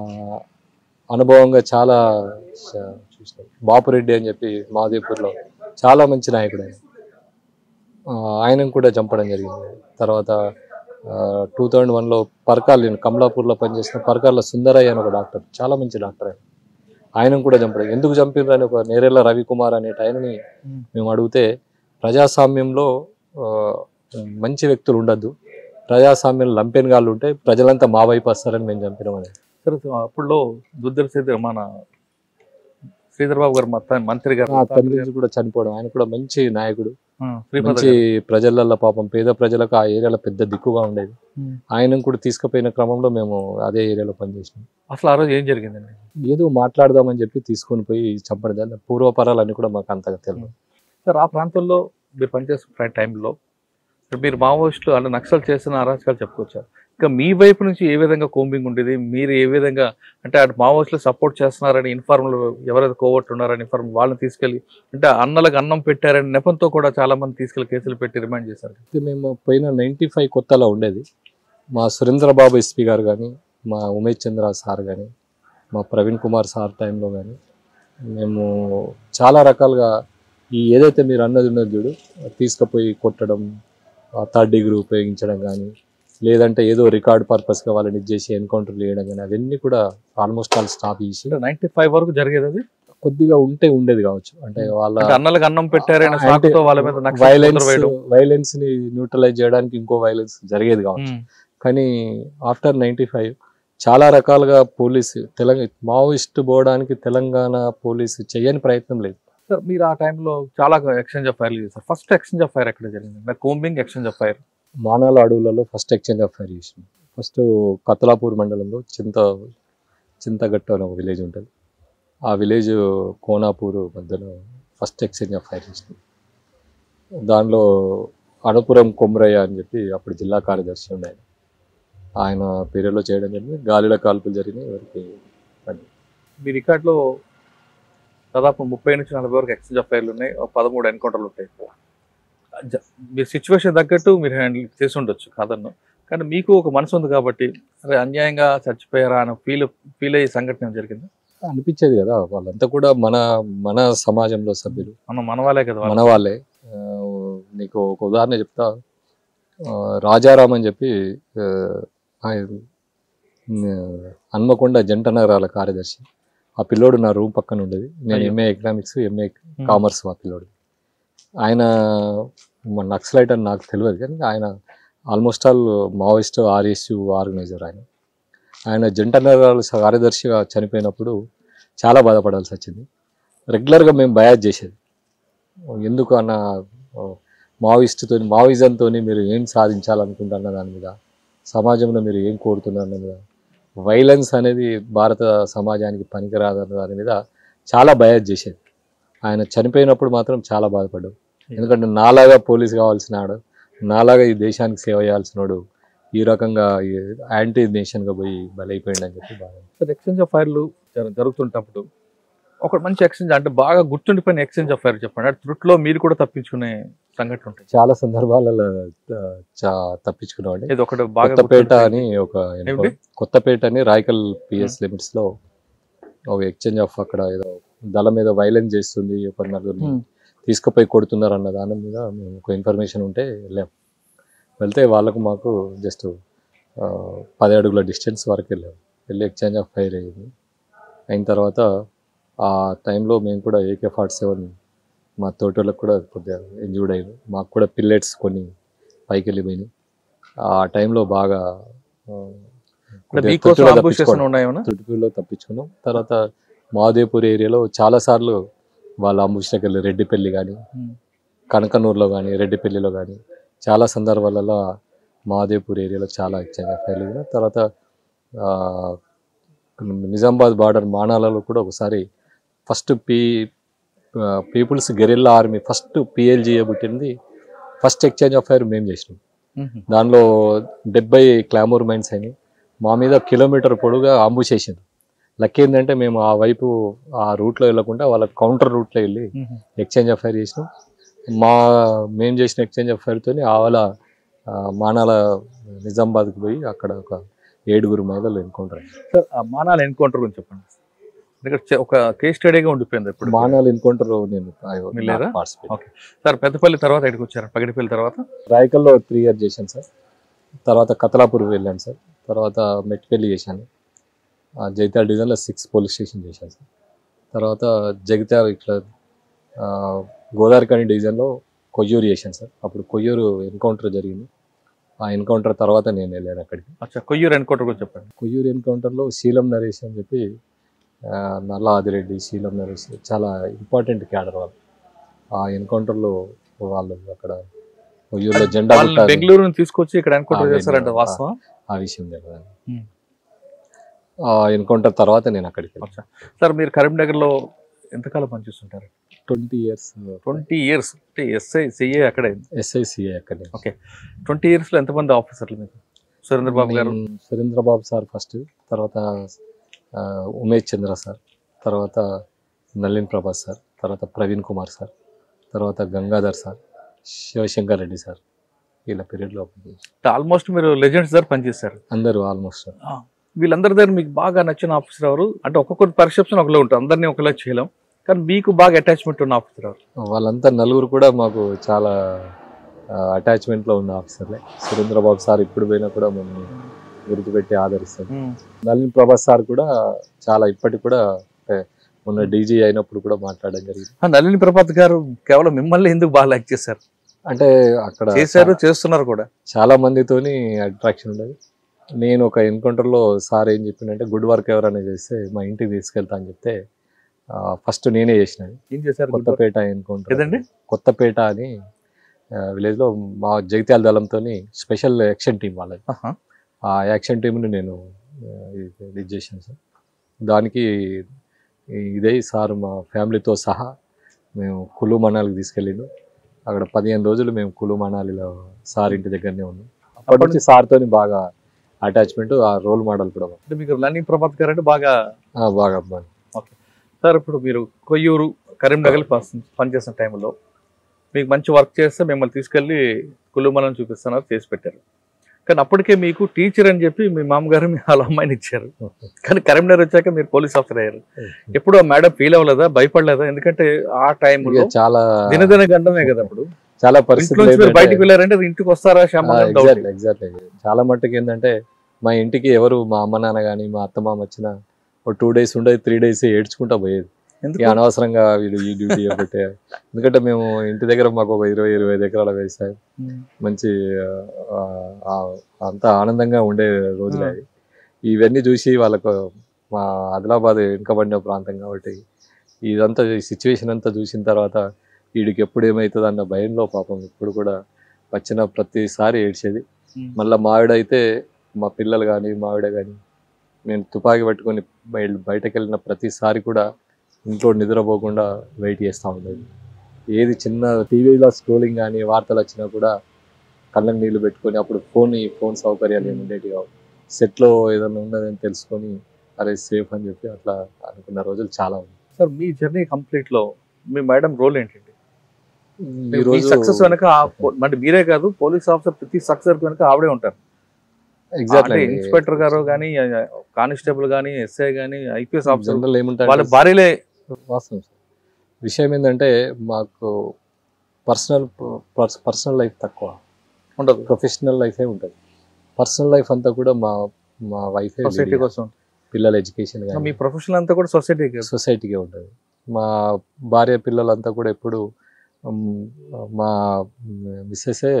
అనుభవంగా చాలా చూసినాం. బాపురెడ్డి అని చెప్పి మాదేపూర్లో చాలా మంచి నాయకుడు ఆయనను కూడా చంపడం జరిగింది. తర్వాత 2001లో పర్కాల్, నేను కమలాపూర్లో పనిచేసిన పర్కాల్లో సుందరయ్య అని ఒక డాక్టర్, చాలా మంచి డాక్టర్ ఆయన. ఆయనను కూడా చంపడం. ఎందుకు చంపిర్రు అని ఒక నేరెళ్ళ రవికుమార్ అనే ఆయనని మేము అడిగితే, ప్రజాస్వామ్యంలో మంచి వ్యక్తులు ఉండద్దు, ప్రజాస్వామ్యంలో లంపెన్గాళ్ళు ఉంటే ప్రజలంతా మా వైపు వస్తారని మేము చంపినామని. అప్పుడులో దుద్దర మన శ్రీధర్ బాబు గారు మంత్రి గారు తండ్రి కూడా చనిపోవడం. ఆయన కూడా మంచి నాయకుడు, మంచి ప్రజలలో పాపం పేద ప్రజలకు ఆ ఏరియాలో పెద్ద దిక్కుగా ఉండేది. ఆయనను కూడా తీసుకుపోయిన క్రమంలో మేము అదే ఏరియాలో పనిచేసినాం. అసలు ఆ రోజు ఏం జరిగిందండి? ఏదో మాట్లాడదామని చెప్పి తీసుకొని పోయి చంపడం. పూర్వపరాలన్నీ కూడా మాకు అంతగా తెలియదు సార్. ఆ ప్రాంతంలో మీరు పనిచేస్తున్న టైంలో మీరు మావోయిస్టులు అంటే నక్సల్ చేస్తున్న అరాచకాలు చెప్పుకొచ్చారు. ఇంకా మీ వైపు నుంచి ఏ విధంగా కోంబింగ్ ఉండేది? మీరు ఏ విధంగా అంటే అటు మావోయిస్టులు సపోర్ట్ చేస్తున్నారని ఇన్ఫార్మ్లు ఎవరైతే కోవట్టు ఉన్నారని ఇన్ఫార్మ్ వాళ్ళని తీసుకెళ్ళి అంటే అన్నలకు అన్నం పెట్టారని నెపంతో కూడా చాలా మంది తీసుకెళ్లి కేసులు పెట్టి రిమాండ్ చేశారు. మేము పోయిన 95 కొత్తలో ఉండేది. మా సురేంద్రబాబు ఎస్పీ గారు కానీ, మా ఉమేష్ చంద్ర సార్ కానీ, మా ప్రవీణ్ కుమార్ సార్ టైంలో కానీ మేము చాలా రకాలుగా ఈ ఏదైతే మీరు అన్నది ఉన్నది చూడు, తీసుకుపోయి కొట్టడం, థర్డ్ డిగ్రీ ఉపయోగించడం కానీ, లేదంటే ఏదో రికార్డ్ పర్పస్గా వాళ్ళని చేసి ఎన్కౌంటర్ చేయడం కానీ, అవన్నీ కూడా ఆల్మోస్ట్ ఆల్ స్టాప్ చేసి 95 వరకు జరిగేది. అది కొద్దిగా ఉండేది కావచ్చు. అంటే వాళ్ళ అన్నలకు అన్నం పెట్టారని వాళ్ళ మీద వైలెన్స్ ని న్యూట్రలైజ్ చేయడానికి ఇంకో వైలెన్స్ జరిగేది కావచ్చు. కానీ ఆఫ్టర్ 95 చాలా రకాలుగా పోలీసు మావోయిస్ట్ పోవడానికి తెలంగాణ పోలీసు చేయని ప్రయత్నం లేదు. సార్ మీరు ఆ టైంలో చాలా ఎక్స్చేంజ్ ఆఫ్ ఫైర్లు చేశారు. ఫస్ట్ ఎక్స్చేంజ్ ఆఫ్ ఫైర్ ఎక్కడ జరిగింది? Combing exchange of fire Manala అడవులలో ఫస్ట్ ఎక్స్చేంజ్ ఆఫ్ ఫైర్ చేసినాం. ఫస్ట్ కతలాపూర్ మండలంలో చింతగట్టు అనే ఒక విలేజ్ ఉంటుంది. ఆ విలేజ్ కోనాపూర్ మధ్యలో ఫస్ట్ ఎక్స్చేంజ్ ఆఫ్ ఫైర్ చేసినాం. దానిలో అనుపురం కొమరయ్య అని చెప్పి అప్పుడు జిల్లా కార్యదర్శి ఉండే ఆయన పీరియడ్లో చేయడం జరిగింది. గాలిలో కాల్పులు జరిగినాయి. ఎవరికి మీ రికార్డులో దాదాపు 30 నుంచి 40 వరకు ఎక్స్చేంజ్ ఆఫ్ ఫైర్లు ఉన్నాయి, 13 ఎన్కౌంటర్లు ఉంటాయి. మీ సిచ్యువేషన్ తగ్గట్టు మీరు హ్యాండిల్ చేసి ఉండొచ్చు కాదన్ను, కానీ మీకు ఒక మనసు ఉంది కాబట్టి అరే అన్యాయంగా చచ్చిపోయారా అని ఫీల్ అయ్యే సంఘటన జరిగింది అనిపించేది కదా. వాళ్ళంతా కూడా మన సమాజంలో సభ్యులు, మన వాళ్ళే కదా, మన వాళ్ళే. నీకు ఒక ఉదాహరణ చెప్తా. రాజారాం అని చెప్పి హన్మకొండ జంట నగరాల కార్యదర్శి. ఆ పిల్లోడు నా రూమ్ పక్కన ఉండేది. నేను ఎంఏ ఎకనామిక్స్, ఎంఏ కామర్స్. ఆ పిల్లోడు ఆయన నక్సలైట్ అని నాకు తెలియదు, కానీ ఆయన almost all Maoist RSU organiser. ఆయన జంట నగరాల కార్యదర్శిగా చనిపోయినప్పుడు చాలా బాధపడాల్సి వచ్చింది. రెగ్యులర్గా మేము బయాజ్ చేసేది, ఎందుకు అన్న మావోయిజంతో మీరు ఏం సాధించాలనుకుంటున్న దాని మీద, సమాజంలో మీరు ఏం కోరుతున్నారు అన్న మీద, వైలెన్స్ అనేది భారత సమాజానికి పనికిరాదన్న దాని మీద చాలా బయాజ్ చేసేది. ఆయన చనిపోయినప్పుడు మాత్రం చాలా బాధపడ్డాడు. ఎందుకంటే నాలాగా పోలీస్ కావాల్సిన వాడు, నాలాగా ఈ దేశానికి సేవ చేయాల్సినోడు ఈ రకంగా యాంటీ నేషన్గా పోయి బలైపోయింది అని చెప్పి బాగా. ఎక్స్చేంజ్ ఆఫ్ ఫైర్లు జరుగుతుంటప్పుడు ఒక మంచి ఎక్స్చేంజ్ అంటే బాగా గుర్తుండిపోయిన ఎక్స్చేంజ్ ఆఫ్ ఫైర్ చెప్పండి. అంటే త్రుట్లో మీరు కూడా తప్పించుకునే సంఘటన ఉంటాయి. చాలా సందర్భాలలో తప్పించుకున్నామండి. ఇది ఒకటి బాగా కొత్తపేట అని రాయకల్ పిఎస్ లిమిట్స్ లో ఒక ఎక్స్చేంజ్ ఆఫ్ అక్కడ ఏదో దళం మీద వైలెన్స్ చేస్తుంది, ఒక నలుగురిని తీసుకుపోయి కొడుతున్నారు అన్న దాని మీద మేము ఒక ఇన్ఫర్మేషన్ ఉంటే వెళ్తే వాళ్ళకు మాకు జస్ట్ 10 అడుగుల డిస్టెన్స్ వరకు వెళ్ళి ఎక్స్చేంజ్ ఆఫ్ ఫైర్ అయ్యింది. అయిన తర్వాత ఆ టైంలో మేము కూడా AK-47 మా తోటలకు కూడా కొద్దిగా ఇంజూర్డ్ అయ్యారు. మాకు కూడా పిల్లెట్స్ కొన్ని పైకి వెళ్ళిపోయినాయి. ఆ టైంలో బాగా తుడుపులో తప్పించుకున్నాం. తర్వాత మాదేపూర్ ఏరియాలో చాలాసార్లు వాళ్ళ అంబుష్కి వెళ్ళి రెడ్డిపల్లి కానీ, కనకనూరులో కానీ, రెడ్డిపల్లిలో కానీ చాలా సందర్భాలలో మాదేపూర్ ఏరియాలో చాలా ఎక్స్చేంజ్ ఆఫ్ ఫైర్లు. తర్వాత నిజామాబాద్ బార్డర్ మానాలలో కూడా ఒకసారి first people's guerrilla army first PLGA పుట్టింది. ఫస్ట్ ఎక్స్చేంజ్ ఆఫ్ ఫైర్ మేము చేసినాం. దానిలో 70 క్లామోర్ మైన్స్ అయినాయి. మా మీద కిలోమీటర్ పొడుగా అంబుష్ చేసింది. లక్ ఏంటంటే మేము ఆ వైపు ఆ రూట్లో వెళ్ళకుండా వాళ్ళ కౌంటర్ రూట్లో వెళ్ళి ఎక్స్చేంజ్ ఆఫ్ ఫైర్ చేసినాం. మేము చేసిన ఎక్స్చేంజ్ ఆఫ్ ఫైర్తో ఆవల మానాల నిజామాబాద్కి పోయి అక్కడ ఒక 7 మహిళలు ఎన్కౌంటర్ అయ్యారు. సార్ ఆ మానాల ఎన్కౌంటర్ గురించి చెప్పండి. ఒక కేస్ స్టడీగా ఉండిపోయింది. ఇప్పుడు మానాల ఎన్కౌంటర్ నేను సార్ పెద్దపల్లి తర్వాత ఎక్కడికి వచ్చారు? పగిడిపల్లి తర్వాత రాయకల్లో 3 years చేశాను సార్. తర్వాత కతలాపూర్ వెళ్ళాను సార్. తర్వాత మెట్పల్లి చేశాను. జైతాల్ డివిజన్లో 6 పోలీస్ స్టేషన్ చేశాను సార్. తర్వాత జగిత్యాల ఇట్లా గోదావరిఖని డివిజన్లో కొయ్యూరు చేశాను సార్. అప్పుడు కొయ్యూరు ఎన్కౌంటర్ జరిగింది. ఆ ఎన్కౌంటర్ తర్వాత నేను వెళ్ళాను అక్కడికి. అచ్చా, కొయ్యూరు ఎన్కౌంటర్ గురించి చెప్పండి. కొయ్యూరు ఎన్కౌంటర్లో శీలం నరేష్ అని చెప్పి నల్ల ఆదిరెడ్డి, శీలం నరేష్ చాలా ఇంపార్టెంట్ క్యాడర్ వాళ్ళు. ఆ ఎన్కౌంటర్లో వాళ్ళు అక్కడ కొయ్యూరులో జెండా బెంగళూరు తీసుకొచ్చి ఇక్కడ ఎన్కౌంటర్ చేశారంట, వాస్తవం? ఆ విషయం తెలియదు. ఆ ఎన్కౌంటర్ తర్వాత నేను అక్కడికి వెళ్ళాను. సార్, మీరు కరీంనగర్లో ఎంతకాలం పనిచేస్తుంటారు? 20 years. 20 years అంటే ఎస్ఐ సిఏ అక్కడే? ఎస్ఐ సిఐ అక్కడే. ఓకే. 20 yearsలో ఎంతమంది ఆఫీసర్లు మీకు? సురేంద్రబాబు గారు, సురేంద్రబాబు సార్ ఫస్ట్, తర్వాత ఉమేష్ చంద్ర సార్, తర్వాత నళిన్ ప్రభాస్ సార్, తర్వాత ప్రవీణ్ కుమార్ సార్, తర్వాత గంగాధర్ సార్, శివశంకర్ రెడ్డి సార్. వీళ్ళ పీరియడ్లో ఆల్మోస్ట్ మీరు లెజెండ్స్ దగ్గర పనిచేశారు అందరూ ఆల్మోస్ట్. వీళ్ళందరి దగ్గర మీకు బాగా నచ్చిన ఆఫీసర్ ఎవరు? అంటే ఒక్కొక్కటి పర్సెప్షన్ ఒకలా ఉంటుంది, అందరినీ ఒకలా చేయలేం, కానీ మీకు బాగా అటాచ్మెంట్ ఉన్న ఆఫీసర్ ఎవరు? వాళ్ళంతా నలుగురు కూడా మాకు చాలా అటాచ్మెంట్లో ఉన్న ఆఫీసర్లే. సురేంద్రబాబు సార్ ఇప్పుడు పోయినా కూడా మమ్మల్ని గుర్తుపెట్టి ఆదరిస్తారు. నళిన్ ప్రభాస్ సార్ కూడా చాలా ఇప్పటికి కూడా మొన్న డీజీ అయినప్పుడు కూడా మాట్లాడడం జరిగింది. నళిన్ ప్రభాస్ గారు కేవలం మిమ్మల్ని ఎందుకు బాగా లైక్ చేశారు? అంటే అక్కడ చేస్తున్నారు కూడా చాలా మందితోని అట్రాక్షన్ ఉండదు. నేను ఒక ఎన్కౌంటర్లో సార్ ఏం చెప్పిందంటే, గుడ్ వర్క్ ఎవరైనా చేస్తే మా ఇంటికి తీసుకెళ్తా అని చెప్తే ఫస్ట్ నేనే చేసినది. ఏం చేశారు? కొత్తపేట ఎన్కౌంటర్. ఏదండి? కొత్తపేట అని విలేజ్లో మా జగిత్యాల దళంతో స్పెషల్ యాక్షన్ టీం వాళ్ళది. ఆ యాక్షన్ టీంని నేను ఇది చేశాను సార్. దానికి ఇదే సార్ మా ఫ్యామిలీతో సహా మేము కులు మనాలికి తీసుకెళ్ళిండు. అక్కడ 15 రోజులు మేము కులు మనాలిలో సార్ ఇంటి దగ్గరనే ఉన్నాం. అప్పటి నుంచి సార్తో బాగా అటాచ్మెంట్, ఆ రోల్ మోడల్ కూడా. మీకు నళిన్ ప్రభాస్ గారు అంటే బాగా బాగా. ఓకే సార్, ఇప్పుడు మీరు కొయ్యూరు కరీంనగర్ పనిచేసిన టైంలో మీకు మంచి వర్క్ చేస్తే మిమ్మల్ని తీసుకెళ్ళి కులుమలను చూపిస్తున్నారు, చేసి పెట్టారు. కానీ అప్పటికే మీకు టీచర్ అని చెప్పి మీ మామగారు మీ వాళ్ళ అమ్మాయిని ఇచ్చారు. కానీ కరీంనగర్ వచ్చాక మీరు పోలీస్ ఆఫీసర్ అయ్యారు. ఎప్పుడు ఆ మేడం ఫీల్ అవ్వలేదా, భయపడలేదా? ఎందుకంటే ఆ టైంలో చాలా దినదిన గండమే కదా, అప్పుడు చాలా పరిస్థితులు బయటకు వెళ్ళారంటే ఇంటికి వస్తారా? ఎగ్జాక్ట్లీ. చాలా మట్టుకు ఏంటంటే మా ఇంటికి ఎవరు మా అమ్మ నాన్న కానీ మా అత్త మామ వచ్చినా ఒక 2 days ఉండేది, 3 days ఏడ్చుకుంటా పోయేది. అనవసరంగా వీడు ఈ డ్యూటీ ఒకటే. ఎందుకంటే మేము ఇంటి దగ్గర మాకు ఒక 20-25 ఎకరాల వ్యవసాయం, మంచి అంతా ఆనందంగా ఉండే రోజులే. ఇవన్నీ చూసి వాళ్ళకు, మా ఆదిలాబాద్ వెనుకబడిన ప్రాంతం కాబట్టి ఇదంతా సిచ్యువేషన్ అంతా చూసిన తర్వాత వీడికి ఎప్పుడు ఏమవుతుంది అన్న భయంలో పాపం ఇప్పుడు కూడా వచ్చిన ప్రతిసారి ఏడ్చేది. మళ్ళీ మావిడైతే, మా పిల్లలు కానీ మావిడ కానీ, నేను తుపాకీ పట్టుకొని బయటకు వెళ్ళిన ప్రతిసారి కూడా ఇంట్లో నిద్రపోకుండా వెయిట్ చేస్తూ ఉండేది. ఏది చిన్న టీవీలో స్క్రోలింగ్ కానీ వార్తలు వచ్చినా కూడా కళ్ళకి నీళ్ళు పెట్టుకొని, అప్పుడు ఫోన్ సౌకర్యాలు ఏమి ఉండేవి కావు. సెట్లో ఏదైనా ఉన్నదని తెలుసుకొని అరే సేఫ్ అని చెప్పి అట్లా అనుకున్న రోజులు చాలా ఉంది. సార్, మీ జర్నీ కంప్లీట్లో మీ మేడం రోల్ ఏంటండి? ఈరోజు సక్సెస్ వెనక అంటే మీరే కాదు, పోలీస్ ఆఫీసర్ ప్రతి సక్సెస్ వెనక ఆవిడే ఉంటారు. ఎగ్జాక్ట్లీ. ఇన్స్పెక్టర్ గారు కానీ, కానిస్టేబుల్ కానీ, ఎస్ఐ కానీ, ఐపీఎస్ ఆఫీసర్ జనరల్ ఏముంటారు వాళ్ళ భార్యలే. వాస్తవం సార్. విషయం ఏంటంటే మాకు పర్సనల్ లైఫ్ తక్కువ ఉండదు, ప్రొఫెషనల్ లైఫే ఉంటుంది. పర్సనల్ లైఫ్ అంతా కూడా మా వైఫ్ సొసైటీ కోసం, పిల్లల ఎడ్యుకేషన్ కానీ, మీ ప్రొఫెషనల్ అంతా కూడా సొసైటీకే ఉంటుంది. మా భార్య పిల్లలంతా కూడా ఎప్పుడు మా మిస్సెసే,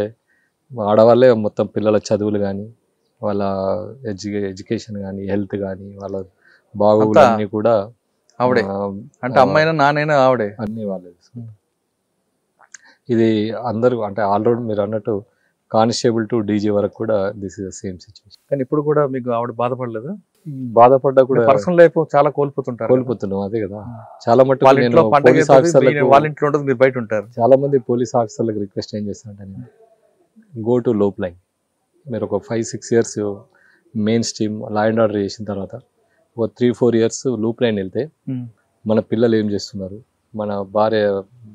ఆడవాళ్ళే మొత్తం పిల్లల చదువులు కానీ, వాళ్ళ ఎడ్యుకేషన్ కానీ, హెల్త్ కానీ, వాళ్ళ బాగోగులన్నీ కూడా ఆవిడే. అంటే అమ్మాయినా నానైనా ఆవిడే, అన్ని వాళ్ళే. ఇది అందరూ అంటే ఆల్రెడీ మీరు అన్నట్టు కానిస్టేబుల్ టు డీజీ వరకు కూడా this is the same situation. కానీ ఇప్పుడు కూడా మీకు ఆవిడ బాధపడలేదా? బాధపడ్డా కూడా పర్సనల్ లైఫ్ చాలా కోల్పోతున్నాం. అదే కదా, చాలా మటుకు వాళ్ళ ఇంట్లో మీరు బయట ఉంటారు. చాలా మంది పోలీస్ ఆఫీసర్లకు రిక్వెస్ట్ ఏం చేస్తానంటే, నేను గో టు లోప్ లైన్. మీరు ఒక 5-6 years main stream law and order చేసిన తర్వాత ఒక 3-4 years లూప్ లైన్ వెళ్తే మన పిల్లలు ఏం చేస్తున్నారు, మన భార్య,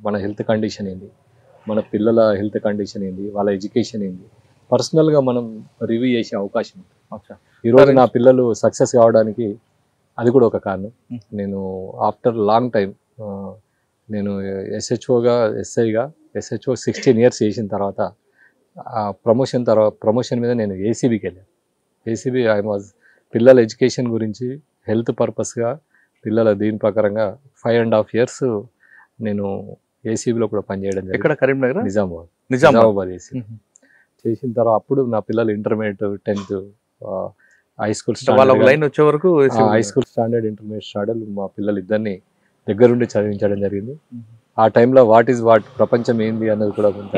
మన హెల్త్ కండిషన్ ఏంది, మన పిల్లల హెల్త్ కండిషన్ ఏంది, వాళ్ళ ఎడ్యుకేషన్ ఏంది, పర్సనల్గా మనం రివ్యూ చేసే అవకాశం ఉంది. ఈరోజు నా పిల్లలు సక్సెస్ కావడానికి అది కూడా ఒక కారణం. నేను ఆఫ్టర్ లాంగ్ టైం నేను ఎస్హెచ్ఓగా, ఎస్ఐగా, ఎస్హెచ్ఓ 16 years చేసిన తర్వాత ప్రమోషన్ మీద నేను ఏసీబీకి వెళ్ళాను. ఏసీబీ పిల్లల ఎడ్యుకేషన్ గురించి, హెల్త్ పర్పస్గా పిల్లల దీని ప్రకారంగా 5.5 years నేను ఏసీబీలో కూడా పనిచేయడం జరిగింది. ఎక్కడ కరీంనగర్ నిజామాబాద్ ఏసీ చేసిన తర్వాత అప్పుడు నా పిల్లలు intermediate 10th high school line వచ్చే వరకు high school standard intermediate standard మా పిల్లలు ఇద్దరిని దగ్గరుండి చదివించడం జరిగింది. ఆ టైంలో వాట్ ప్రపంచం ఏంది అన్నది కూడా కొంత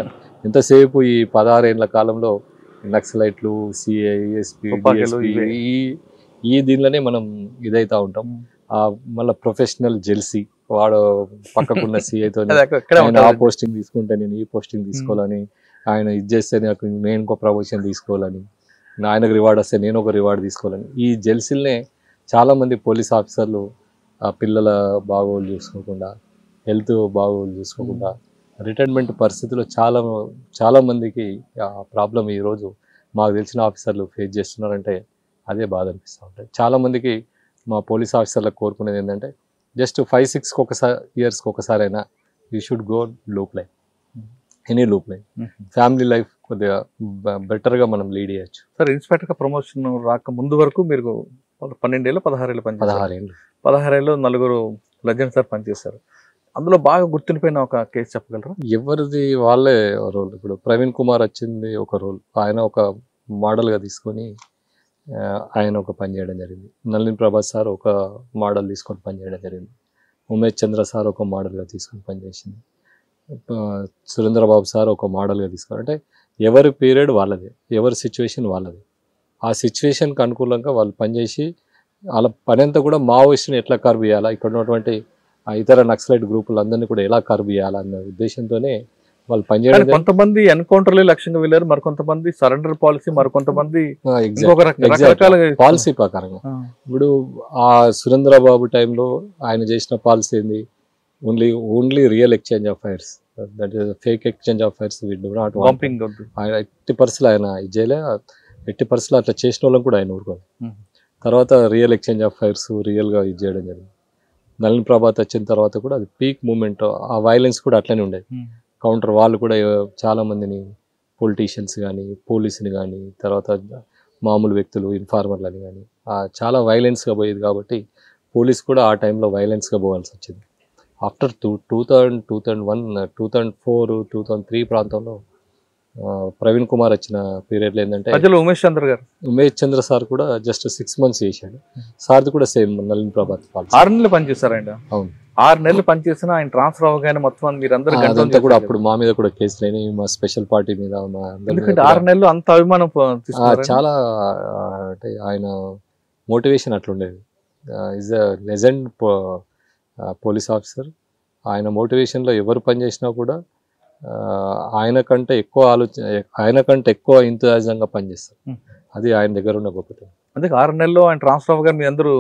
ఎంతసేపు ఈ 16 ఏళ్ల కాలంలో నక్సలైట్లు, సిఐ, ఎస్పీ, ఈ దీనిలోనే మనం ఇదైతా ఉంటాం. మళ్ళీ ప్రొఫెషనల్ జెల్సీ, వాడు పక్కకున్న సిఐతో ఆ పోస్టింగ్ తీసుకుంటే నేను ఈ పోస్టింగ్ తీసుకోవాలని, ఆయన ఇది చేస్తే నేను ఇంకో ప్రమోషన్ తీసుకోవాలని, ఆయనకు రివార్డ్ వస్తే నేను ఒక రివార్డ్ తీసుకోవాలని, ఈ జెల్సీలనే చాలామంది పోలీస్ ఆఫీసర్లు పిల్లల బాగోలు చూసుకోకుండా, హెల్త్ బాగోలు చూసుకోకుండా రిటైర్మెంట్ పరిస్థితుల్లో చాలా మందికి ఆ ప్రాబ్లం ఈరోజు మాకు తెలిసిన ఆఫీసర్లు ఫేస్ చేస్తున్నారంటే అదే బాధ అనిపిస్తూ ఉంటాయి. చాలామందికి మా పోలీస్ ఆఫీసర్లకు కోరుకునేది ఏంటంటే జస్ట్ 5-6 yearsకి ఒకసారైనా you should go loop life, any loop life, family life కొద్దిగా బెటర్గా మనం లీడ్ చేయొచ్చు. సార్, ఇన్స్పెక్టర్గా ప్రమోషన్ రాక ముందు వరకు మీరు 12 ఏళ్ళు 16 ఏళ్ళు పనిచేస్తారు. 16 ఏళ్ళు 4 లెజెండ్ సార్ పనిచేస్తారు. అందులో బాగా గుర్తుండిపోయిన ఒక కేసు చెప్పగలరా? ఎవరిది వాళ్ళే రోల్. ఇప్పుడు ప్రవీణ్ కుమార్ వచ్చింది ఒక రోల్, ఆయన ఒక మోడల్గా తీసుకొని ఆయన ఒక పని చేయడం జరిగింది. నళిన్ ప్రభాస్ సార్ ఒక మోడల్ తీసుకొని పనిచేయడం జరిగింది. ఉమేష్ చంద్ర సార్ ఒక మోడల్గా తీసుకొని పనిచేసింది. సురేంద్రబాబు సార్ ఒక మోడల్గా తీసుకొని, అంటే ఎవరి పీరియడ్ వాళ్ళది, ఎవరి సిచ్యువేషన్ వాళ్ళది. ఆ సిచ్యువేషన్కి అనుకూలంగా వాళ్ళు పనిచేసి వాళ్ళ పని అంతా కూడా మావోయిస్ట్ని ఎట్లా కర్వ్ చేయాలా, ఇక్కడ ఉన్నటువంటి ఇతర నక్సలైట్ గ్రూపులందరినీ కూడా ఎలా కర్వ్ చేయాలన్న ఉద్దేశంతోనే వాళ్ళు పనిచేయడం. కొంతమంది ఎన్కౌంటర్లే లక్ష్యంగా వెళ్ళారు, మరికొంతమంది సరెండర్ పాలసీ, మరికొంతమంది పాలసీ ప్రకారంగా. ఇప్పుడు ఆ సురేంద్రబాబు టైంలో ఆయన చేసిన పాలసీ ఏంది, only real exchange of fires, that is fake exchange of fires we do not want. ఆయన 80% ఆయన ఇచ్చేలే, 80% అట్లా చేసిన వాళ్ళని కూడా ఆయన ఊరుకోవాలి. తర్వాత రియల్ ఎక్స్చేంజ్ ఆఫ్ ఫైర్స్ రియల్గా ఇది చేయడం జరిగింది. నళిన్ ప్రభాత్ వచ్చిన తర్వాత కూడా అది పీక్ మూమెంట్, ఆ వైలెన్స్ కూడా అట్లనే ఉండేది. కౌంటర్ వాళ్ళు కూడా చాలా మందిని, పొలిటీషియన్స్ కానీ, పోలీసుని కానీ, తర్వాత మామూలు వ్యక్తులు, ఇన్ఫార్మర్లని కానీ చాలా వైలెన్స్గా పోయేది. కాబట్టి పోలీస్ కూడా ఆ టైంలో వైలెన్స్గా పోవాల్సి వచ్చింది. ఆఫ్టర్ 2000, 2001, 2004, 2003 ప్రాంతంలో ప్రవీణ్ కుమార్ వచ్చిన పీరియడ్లో ఏంటంటే ఉమేష్ చంద్ర సార్ కూడా జస్ట్ 6 months చేశాడు. సార్ది కూడా సేమ్ నళిన్ ప్రభాత్ 6 నెలలు పనిచేస్తారండి. అవును, 6 నెలలు పనిచేసిన ఆయన ట్రాన్స్ఫర్ అవగానే మొత్తం మీరందరూ కూడా అప్పుడు మా మీద కూడా కేసులు అయినాయి, మా స్పెషల్ పార్టీ మీద. 6 నెలలు అంత అభిమానం చాలా, అంటే ఆయన మోటివేషన్ అట్లుండేది. Is a legend police officer. ఆయన మోటివేషన్లో ఎవరు పనిచేసినా కూడా ఆయన కంటే ఎక్కువ ఇంతజంగా పనిచేస్తారు. అది ఆయన దగ్గర ఉన్న గొప్పతనం. అందుకే 6 నెలల్లో ఆయన ట్రాన్స్ఫర్ అవ్వగా మీ అందరూ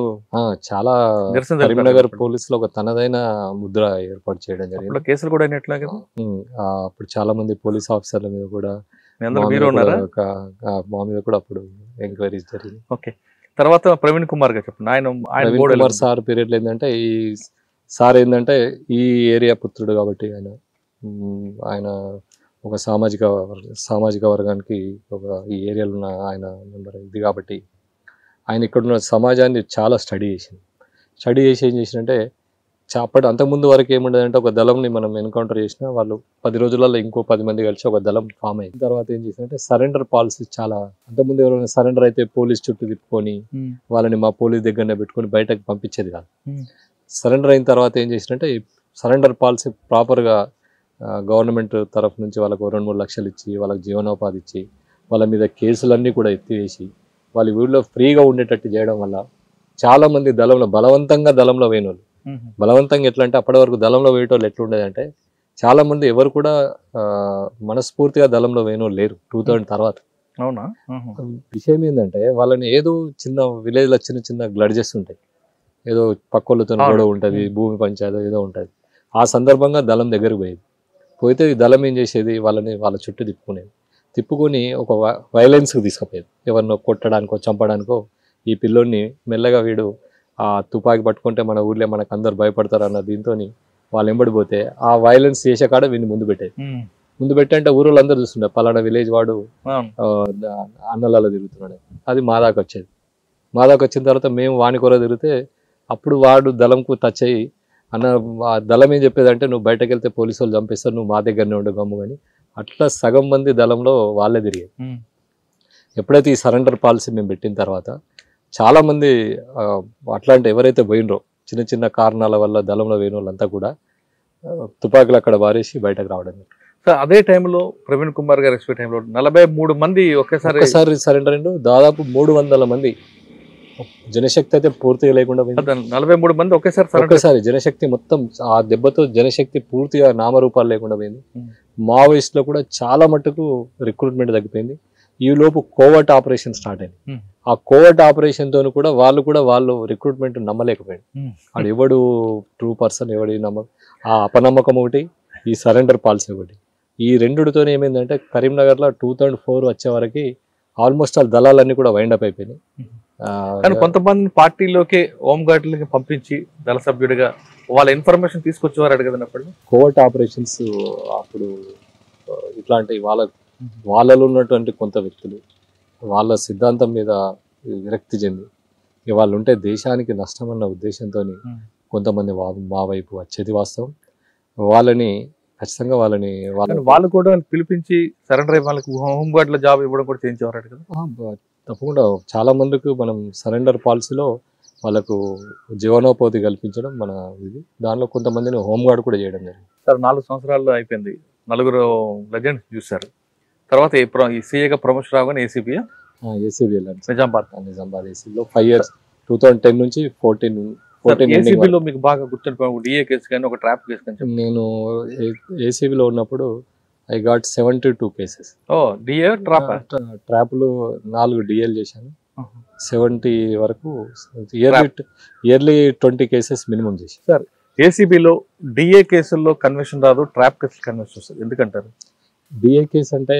చాలా కరీంనగర్ పోలీసులో ఒక తనదైన ముద్ర ఏర్పాటు చేయడం జరిగింది. కేసులు కూడా అప్పుడు చాలా మంది పోలీస్ ఆఫీసర్ల మీద కూడా మా మీద కూడా అప్పుడు ఎంక్వైరీస్ జరిగింది. ఓకే, తర్వాత ప్రవీణ్ కుమార్ గారు చెప్పండి. ప్రవీణ్ కుమార్ సార్ పీరియడ్లో ఏంటంటే, ఈ సార్ ఏంటంటే ఈ ఏరియా పుత్రుడు కాబట్టి ఆయన ఒక సామాజిక వర్గానికి ఒక ఈ ఏరియాలో ఉన్న ఆయన నెంబర్ ఇది కాబట్టి ఆయన ఇక్కడున్న సమాజాన్ని చాలా స్టడీ చేసి ఏం చేసినంటే, అంతకుముందు వరకు ఏముండదంటే ఒక దళంని మనం ఎన్కౌంటర్ చేసినా వాళ్ళు 10 రోజులలో ఇంకో 10 మంది కలిసి ఒక దళం ఫామ్ అయింది. తర్వాత ఏం చేసిందంటే సరెండర్ పాలసీ చాలా, అంతకుముందు ఎవరైనా సరెండర్ అయితే పోలీస్ చుట్టూ తిప్పుకొని వాళ్ళని మా పోలీస్ దగ్గరనే పెట్టుకొని బయటకు పంపించేది కాదు. సరెండర్ అయిన తర్వాత ఏం చేసినంటే సరెండర్ పాలసీ ప్రాపర్గా గవర్నమెంట్ తరఫు నుంచి వాళ్ళకు 2-3 లక్షలు ఇచ్చి, వాళ్ళకి జీవనోపాధి ఇచ్చి, వాళ్ళ మీద కేసులన్నీ కూడా ఎత్తివేసి వాళ్ళు వీళ్ళలో ఫ్రీగా ఉండేటట్టు చేయడం వల్ల చాలామంది బలవంతంగా దళంలో వేయనోళ్ళు, బలవంతంగా ఎట్లా అంటే అప్పటి వరకు దళంలో వేయటోళ్ళు ఎట్లుండేదంటే చాలామంది ఎవరు కూడా మనస్ఫూర్తిగా దళంలో వేయనోళ్ళు లేరు 2000 తర్వాత. అవునా? విషయం ఏంటంటే వాళ్ళని ఏదో చిన్న విలేజ్లో చిన్న గ్లడ్జెస్ ఉంటాయి, ఏదో పక్కోళ్ళతో గొడవ ఉంటుంది, భూమి పంచాయతీ ఏదో ఉంటుంది. ఆ సందర్భంగా దళం దగ్గరకు పోయితే దళం ఏం చేసేది, వాళ్ళ చుట్టూ తిప్పుకొని ఒక వైలెన్స్కి తీసుకుపోయేది. ఎవరినో కొట్టడానికో చంపడానికో ఈ పిల్లోడిని మెల్లగా వీడు ఆ తుపాకి పట్టుకుంటే మన ఊర్లో మనకు అందరు భయపడతారు అన్న దీంతో వాళ్ళు ఎంబడిపోతే ఆ వైలెన్స్ చేసే కాడ వీడిని ముందు పెట్టి అంటే ఊరోళ్ళు అందరూ చూస్తుండే పలానా విలేజ్ వాడు అన్నలలో తిరుగుతున్నాడు. అది మా దాకా వచ్చేది. మా దాకా వచ్చిన తర్వాత మేము వాని కొర తిరిగితే అప్పుడు వాడు దళంకు టచ్ అయ్యి అన్న ఆ దళం ఏం చెప్పేదంటే నువ్వు బయటకు వెళ్తే పోలీసు వాళ్ళు చంపేస్తారు, నువ్వు మా దగ్గరనే ఉండు గమ్ము అని. అట్లా సగం మంది దళంలో వాళ్ళే తిరిగారు. ఎప్పుడైతే ఈ సరెండర్ పాలసీ మేము పెట్టిన తర్వాత చాలామంది అట్లాంటి ఎవరైతే పోయినరో చిన్న చిన్న కారణాల వల్ల దళంలో పోయిన వాళ్ళంతా కూడా తుపాకులు అక్కడ వారేసి బయటకు రావడం. సార్ అదే టైంలో ప్రవీణ్ కుమార్ గారు ఎక్స్పీ టైంలో 43 మంది ఒకేసారి సరెండర్ అయ్యిండు. దాదాపు 300 మంది. జనశక్తి అయితే పూర్తిగా లేకుండా 43 మంది ఒకేసారి జనశక్తి మొత్తం ఆ దెబ్బతో జనశక్తి పూర్తిగా నామరూపాలు లేకుండా పోయింది. మావోయిస్టులో కూడా చాలా మట్టుకు రిక్రూట్మెంట్ తగ్గిపోయింది. ఈ లోపు కోవర్ట్ ఆపరేషన్ స్టార్ట్ అయింది. ఆ కోవర్ట్ ఆపరేషన్ తోను కూడా వాళ్ళు రిక్రూట్మెంట్ నమ్మలేకపోయాడు. అది ఎవడు ట్రూ పర్సన్ ఎవడి ఆ అపనమ్మకం ఒకటి, ఈ సరెండర్ పాలసీ ఒకటి, ఈ రెండుతోనే ఏమైందంటే కరీంనగర్లో 2004 వచ్చే వరకు ఆల్మోస్ట్ ఆల్ దళాలన్నీ కూడా వైండప్ అయిపోయినాయి. కానీ కొంతమంది పార్టీలోకి హోంగార్డులకి పంపించి దళ సభ్యుడిగా వాళ్ళ ఇన్ఫర్మేషన్ తీసుకొచ్చేవారు కదా. అప్పుడు కోవర్ట్ ఆపరేషన్స్ అప్పుడు ఇట్లాంటి వాళ్ళలో ఉన్నటువంటి కొంత వ్యక్తులు వాళ్ళ సిద్ధాంతం మీద విరక్తి చెంది వాళ్ళు ఉంటే దేశానికి నష్టం అన్న ఉద్దేశంతో కొంతమంది మా వైపు వచ్చేది వాస్తవం. వాళ్ళని ఖచ్చితంగా వాళ్ళు కూడా పిలిపించి సరెండర్ అయ్యి వాళ్ళకి హోంగార్డుల జాబ్ ఇవ్వడం కూడా చేయించేవారు కదా. తప్పకుండా చాలా మందికి మనం సరెండర్ పాలసీలో వాళ్ళకు జీవనోపాధి కల్పించడం మన ఇది. దానిలో కొంతమందిని హోంగార్డ్ కూడా చేయడం జరిగింది. సార్ 4 సంవత్సరాల్లో అయిపోయింది, 4 లెజెండ్స్ చూశారు. తర్వాత ఈ సీఏగా ప్రమోషన్ రాగానే ఏసీబీ నిజామాబాద్ ఏసీబీలో 5 years 2010 నుంచి 14 ఏసీబీలో మీకు బాగా గుర్తుండిపోయి డిఏ కేసు కానీ ఒక ట్రాప్ కేసు కానీ నేను ఏసీబీలో ఉన్నప్పుడు ఐ గాట్ 72 కేసెస్. డిఏ ట్రాప్లు 4 డిఏలు చేశాను. 70 వరకు ఇయర్లీ 20 కేసెస్ మినిమం చేశాను. సార్ ఏసీబీలో డిఏ కేసుల్లో కన్విక్షన్ రాదు, ట్రాప్ కేసులు కన్విక్షన్ వస్తుంది, ఎందుకంటారు? డిఏ కేసు అంటే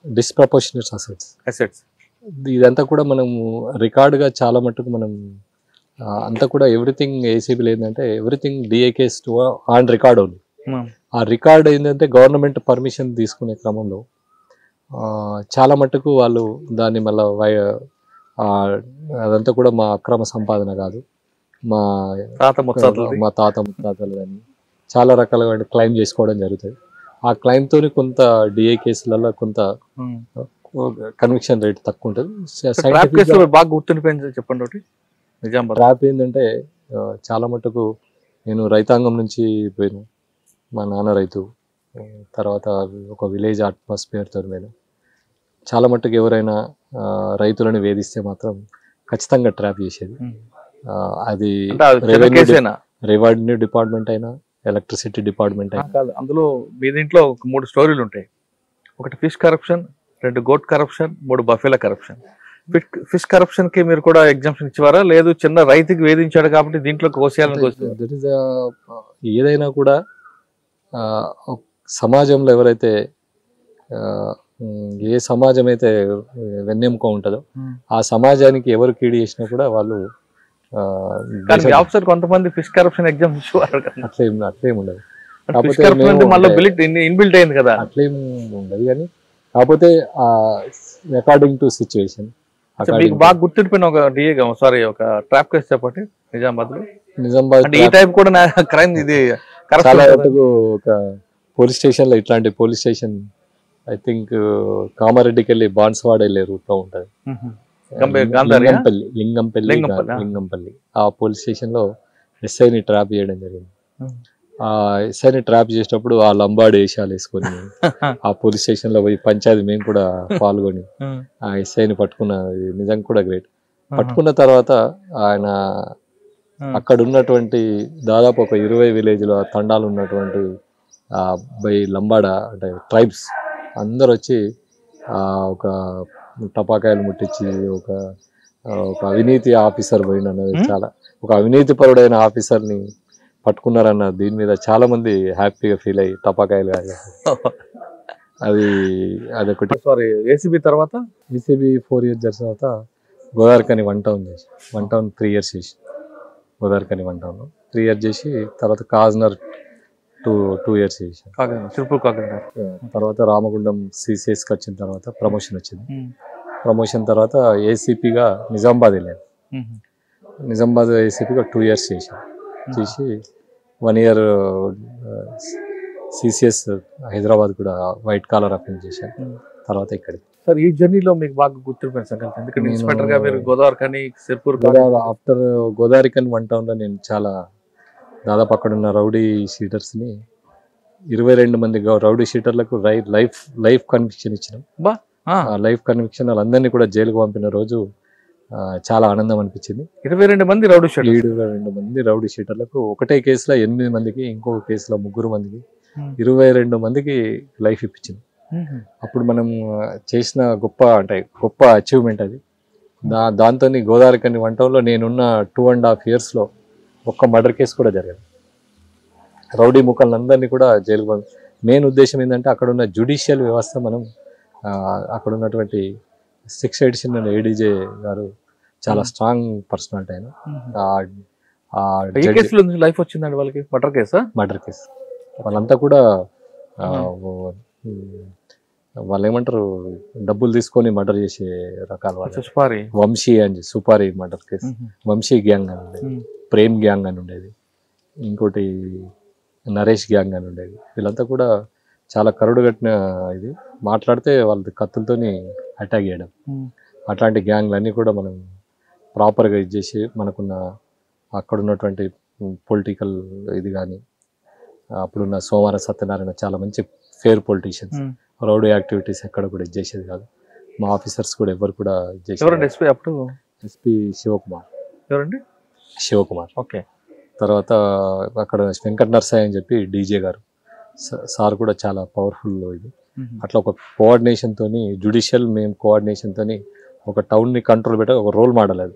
డిస్ప్రపోర్షనేట్ అసెట్స్. ఇదంతా కూడా మనము రికార్డుగా చాలా మట్టుకు మనం అంతా కూడా ఎవ్రీథింగ్ ఏసీబీలో ఏంటంటే everything DA case on record ఉంది. ఆ రికార్డ్ ఏంటంటే గవర్నమెంట్ పర్మిషన్ తీసుకునే క్రమంలో చాలా మట్టుకు వాళ్ళు దాన్ని మళ్ళీ అదంతా కూడా మా అక్రమ సంపాదన కాదు, మా తాత ముత్తాతలు కానీ చాలా రకాలుగా క్లెయిమ్ చేసుకోవడం జరుగుతుంది. ఆ క్లెయిమ్తో కొంత డిఏ కేసులలో కొంత కన్విక్షన్ రేట్ తక్కువ ఉంటుంది. బాగా గుర్తుండిపోయింది చెప్పండి ఒకటి. ట్రాప్ ఏంటంటే చాలా మట్టుకు నేను రైతాంగం నుంచి పోయాను. మా నాన్న రైతు, తర్వాత ఒక విలేజ్ అట్మాస్ఫియర్తో మీద చాలా మట్టుకు ఎవరైనా రైతులను వేధిస్తే మాత్రం ఖచ్చితంగా ట్రాప్ చేసేది. అది రెవెన్యూ డిపార్ట్మెంట్ అయినా ఎలక్ట్రిసిటీ డిపార్ట్మెంట్ అయినా కాదు. అందులో మీ దీంట్లో 3 స్టోరీలు ఉంటాయి. ఒకటి fish corruption, 2 goat corruption, 3 buffalo corruption. Fish corruption కి మీరు కూడా ఎగ్జామ్షన్ ఇచ్చేవారా? లేదు చిన్న రైతుకి వేధించాడు కాబట్టి దీంట్లో ఏదైనా కూడా సమాజంలో ఎవరైతే ఏ సమాజం అయితే వెన్నెముక ఉంటుందో ఆ సమాజానికి ఎవరు కీడి చేసినా కూడా వాళ్ళు కొంతమంది ఫిష్ కరప్షన్ ఎగ్జామ్ ఇచ్చేవారు. అట్లేం ఉండదు, ఇన్బిల్ట్ అయింది కదా, అట్లేం ఉండదు. కానీ కాకపోతే అకార్డింగ్ టు సిచ్యువేషన్. మీకు బాగా గుర్తుండిపోయిన ఒక డిఏ ఒక ట్రాప్ కేసు చెప్పండి నిజామాబాద్. ఈ టైప్ కూడా క్రైమ్ ఇది చాలా ఒక పోలీస్ స్టేషన్ లో ఇట్లాంటి పోలీస్ స్టేషన్ ఐ థింక్ కామారెడ్డికి వెళ్ళి బాన్స్వాడ వెళ్ళే రూట్ లో ఉంటది, లింగంపల్లి. ఆ పోలీస్ స్టేషన్ లో ఎస్ఐని ట్రాప్ చేయడం జరిగింది. ఆ ఎస్ఐని ట్రాప్ చేసేటప్పుడు ఆ లంబాడి వేషాలు వేసుకొని ఆ పోలీస్ స్టేషన్ లో పోయి పంచాయతీ మేము కూడా పాల్గొని ఆ ఎస్ఐని పట్టుకున్నది నిజంగా కూడా గ్రేట్. పట్టుకున్న తర్వాత ఆయన అక్కడ ఉన్నటువంటి దాదాపు ఒక 20 విలేజ్లో తండాలు ఉన్నటువంటి బై లంబాడ అంటే ట్రైబ్స్ అందరు వచ్చి ఒక టపాకాయలు ముట్టించి ఒక అవినీతి ఆఫీసర్ పోయినన్నది చాలా ఒక అవినీతి పరుడైన ఆఫీసర్ని పట్టుకున్నారన్న దీని మీద చాలా మంది హ్యాపీగా ఫీల్ అయ్యి టపాకాయలు అదొకటి. సారీ ఏసీబీ తర్వాత ఏసీబీ 4 years తర్వాత గోదావరికని 1 town చేసి 1 town 3 years చేసి గోదావరికని 1 town 3 years చేసి తర్వాత కాజ్నర్ 2 years చేశాను. తర్వాత రామగుండం సిసిఎస్కి వచ్చిన తర్వాత ప్రమోషన్ వచ్చింది. ప్రమోషన్ తర్వాత ఏసీపీగా నిజామాబాద్ వెళ్ళాను. నిజామాబాద్ ఏసీపీగా 2 years చేశాను. చేసి 1 year సిసిఎస్ హైదరాబాద్ కూడా వైట్ కాలర్ అఫెన్స్ చేశాను. తర్వాత ఇక్కడికి సార్ ఈ జర్నీలో మీకు బాగా గుర్తుండిపోయిన సంగతి ఎందుకంటే నేను- ఇన్స్పెక్టర్ గా మీరు గోదావరి కానీ సిర్పూర్ ఆఫ్టర్ గోదావరికన్ 1 townలో నేను చాలా దాదాపు అక్కడ ఉన్న రౌడీ షీటర్స్ని 22 మంది రౌడీ షీటర్లకు లైఫ్ కన్విక్షన్ ఇచ్చినాం. ఆ లైఫ్ కన్విక్షన్ వాళ్ళందరినీ కూడా జైలుకు పంపిన రోజు చాలా ఆనందం అనిపించింది. 22 మంది రౌడీ షీటర్ 22 మంది రౌడీ షీటర్లకు ఒకటే కేసులో 8 మందికి, ఇంకొక కేసులో 3 మందికి, 22 మందికి లైఫ్ ఇప్పించింది. అప్పుడు మనం చేసిన గొప్ప అచీవ్మెంట్ అది. దాంతో గోదావరికని 1 townలో నేనున్న 2.5 yearsలో ఒక్క మర్డర్ కేసు కూడా జరగదు. రౌడీ ముఖాలందరినీ కూడా జైలుకు మెయిన్ ఉద్దేశం ఏంటంటే అక్కడ ఉన్న జ్యుడిషియల్ వ్యవస్థ మనం అక్కడ ఉన్నటువంటి 6th edition ఏడీజే గారు చాలా స్ట్రాంగ్ పర్సనాలిటీ ఆయన. ఈ కేసులో లైఫ్ వచ్చిందండి వాళ్ళకి మర్డర్ కేసు వాళ్ళంతా కూడా వాళ్ళు ఏమంటారు డబ్బులు తీసుకొని మర్డర్ చేసే రకాల వాళ్ళు. వంశీ అని సుపారి మర్డర్ కేసు, వంశీ గ్యాంగ్ అని ఉండేది, ప్రేమ్ గ్యాంగ్ అని ఉండేది, ఇంకోటి నరేష్ గ్యాంగ్ అని ఉండేది. వీళ్ళంతా కూడా చాలా కరుడు కట్టిన ఇది. మాట్లాడితే వాళ్ళ కత్తులతోని అటాక్ చేయడం, అట్లాంటి గ్యాంగ్లన్నీ కూడా మనం ప్రాపర్గా ఇది చేసి మనకున్న అక్కడ ఉన్నటువంటి పొలిటికల్ ఇది కానీ అప్పుడున్న సోమవార సత్యనారాయణ చాలా మంచి ఫేర్ పొలిటీషియన్స్. రౌడీ యాక్టివిటీస్ ఎక్కడ కూడా ఇది చేసేది కాదు. మా ఆఫీసర్స్ కూడా ఎవరు కూడా ఎస్పీ శివకుమార్. ఓకే. తర్వాత అక్కడ వెంకట నరసాయి అని చెప్పి డీజే గారు సార్ కూడా చాలా పవర్ఫుల్ ఇది. అట్లా ఒక కోఆర్డినేషన్ తోని జ్యుడిషియల్ మేము కోఆర్డినేషన్ తోని ఒక టౌన్ ని కంట్రోల్ పెట్టే ఒక రోల్ మోడల్ అది.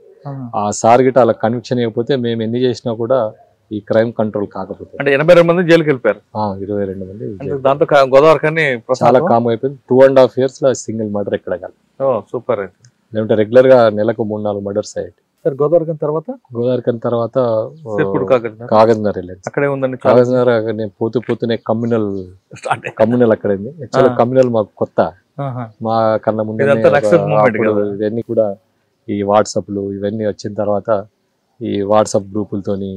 ఆ సార్ గిట్ట అలా కన్విక్షన్ అయిపోతే మేము ఎన్ని చేసినా కూడా ఈ క్రైమ్ కంట్రోల్ కాకపోతే అంటే 82 మంది జైలుకి వెళ్ళిపోయారు. 22 మంది దాంతో గోదావరి కానీ చాలా కామ్ అయిపోయింది. 2.5 years లో సింగిల్ మర్డర్ ఎక్కడ కాదు. సూపర్. లేదంటే రెగ్యులర్ గా నెలకు 3-4 మర్డర్స్ అయ్యాయి. సార్ గోదావరి తర్వాత కాగజ్నగర్ వెళ్ళాను. అక్కడే ఉందండి కాగజ్నగర్. నేను పోతూనే కమ్యూనల్ అక్కడ ఉంది. యాక్చువల్గా కమ్యూనల్ మాకు కొత్త, మా కన్నా ముందు ఇవన్నీ కూడా ఈ వాట్సాప్లు ఇవన్నీ వచ్చిన తర్వాత ఈ వాట్సాప్ గ్రూపులతోని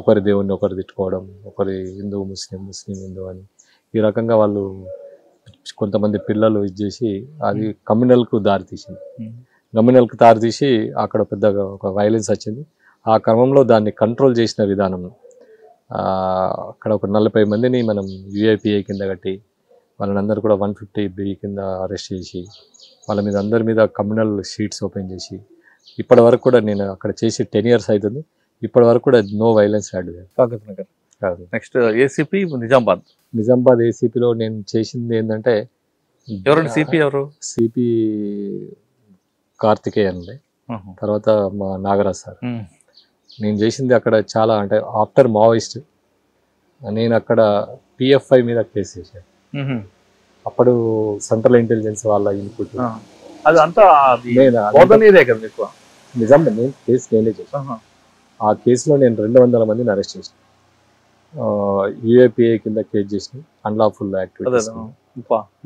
ఒకరి దేవుణ్ణి ఒకరు తిట్టుకోవడం, ఒకరి హిందూ ముస్లిం హిందూ అని ఈ రకంగా వాళ్ళు కొంతమంది పిల్లలు ఇది చేసి అది కమ్యూనల్కు దారితీసి అక్కడ పెద్దగా ఒక వైలెన్స్ వచ్చింది. ఆ క్రమంలో దాన్ని కంట్రోల్ చేసిన విధానం అక్కడ ఒక 40 మందిని మనం యూఐపిఐ కింద కట్టి వాళ్ళని అందరూ కూడా 150B కింద అరెస్ట్ చేసి వాళ్ళ మీద అందరి మీద కమ్యూనల్ షీట్స్ ఓపెన్ చేసి ఇప్పటి వరకు కూడా నేను అక్కడ చేసి 10 years అవుతుంది. ఇప్పటి వరకు కూడా no violence add. Next ACP Nizamabad ఏసీపీలో నేను చేసింది ఏంటంటే సిపి కార్తికేయ అండి, తర్వాత మా నాగరాజ్ సార్. నేను చేసింది అక్కడ చాలా అంటే ఆఫ్టర్ మావోయిస్ట్ నేను అక్కడ PFI మీద కేసు చేశాను. అప్పుడు సెంట్రల్ ఇంటెలిజెన్స్ వాళ్ళ ఇన్పుట్ నిజామాబాద్ నేను కేసు నేనే చేశాను. ఆ కేసులో నేను 200 మందిని అరెస్ట్ చేశాను. యూఏపిఐ కింద కేసు చేసిన అన్లాఫుల్ యాక్టివిటీస్.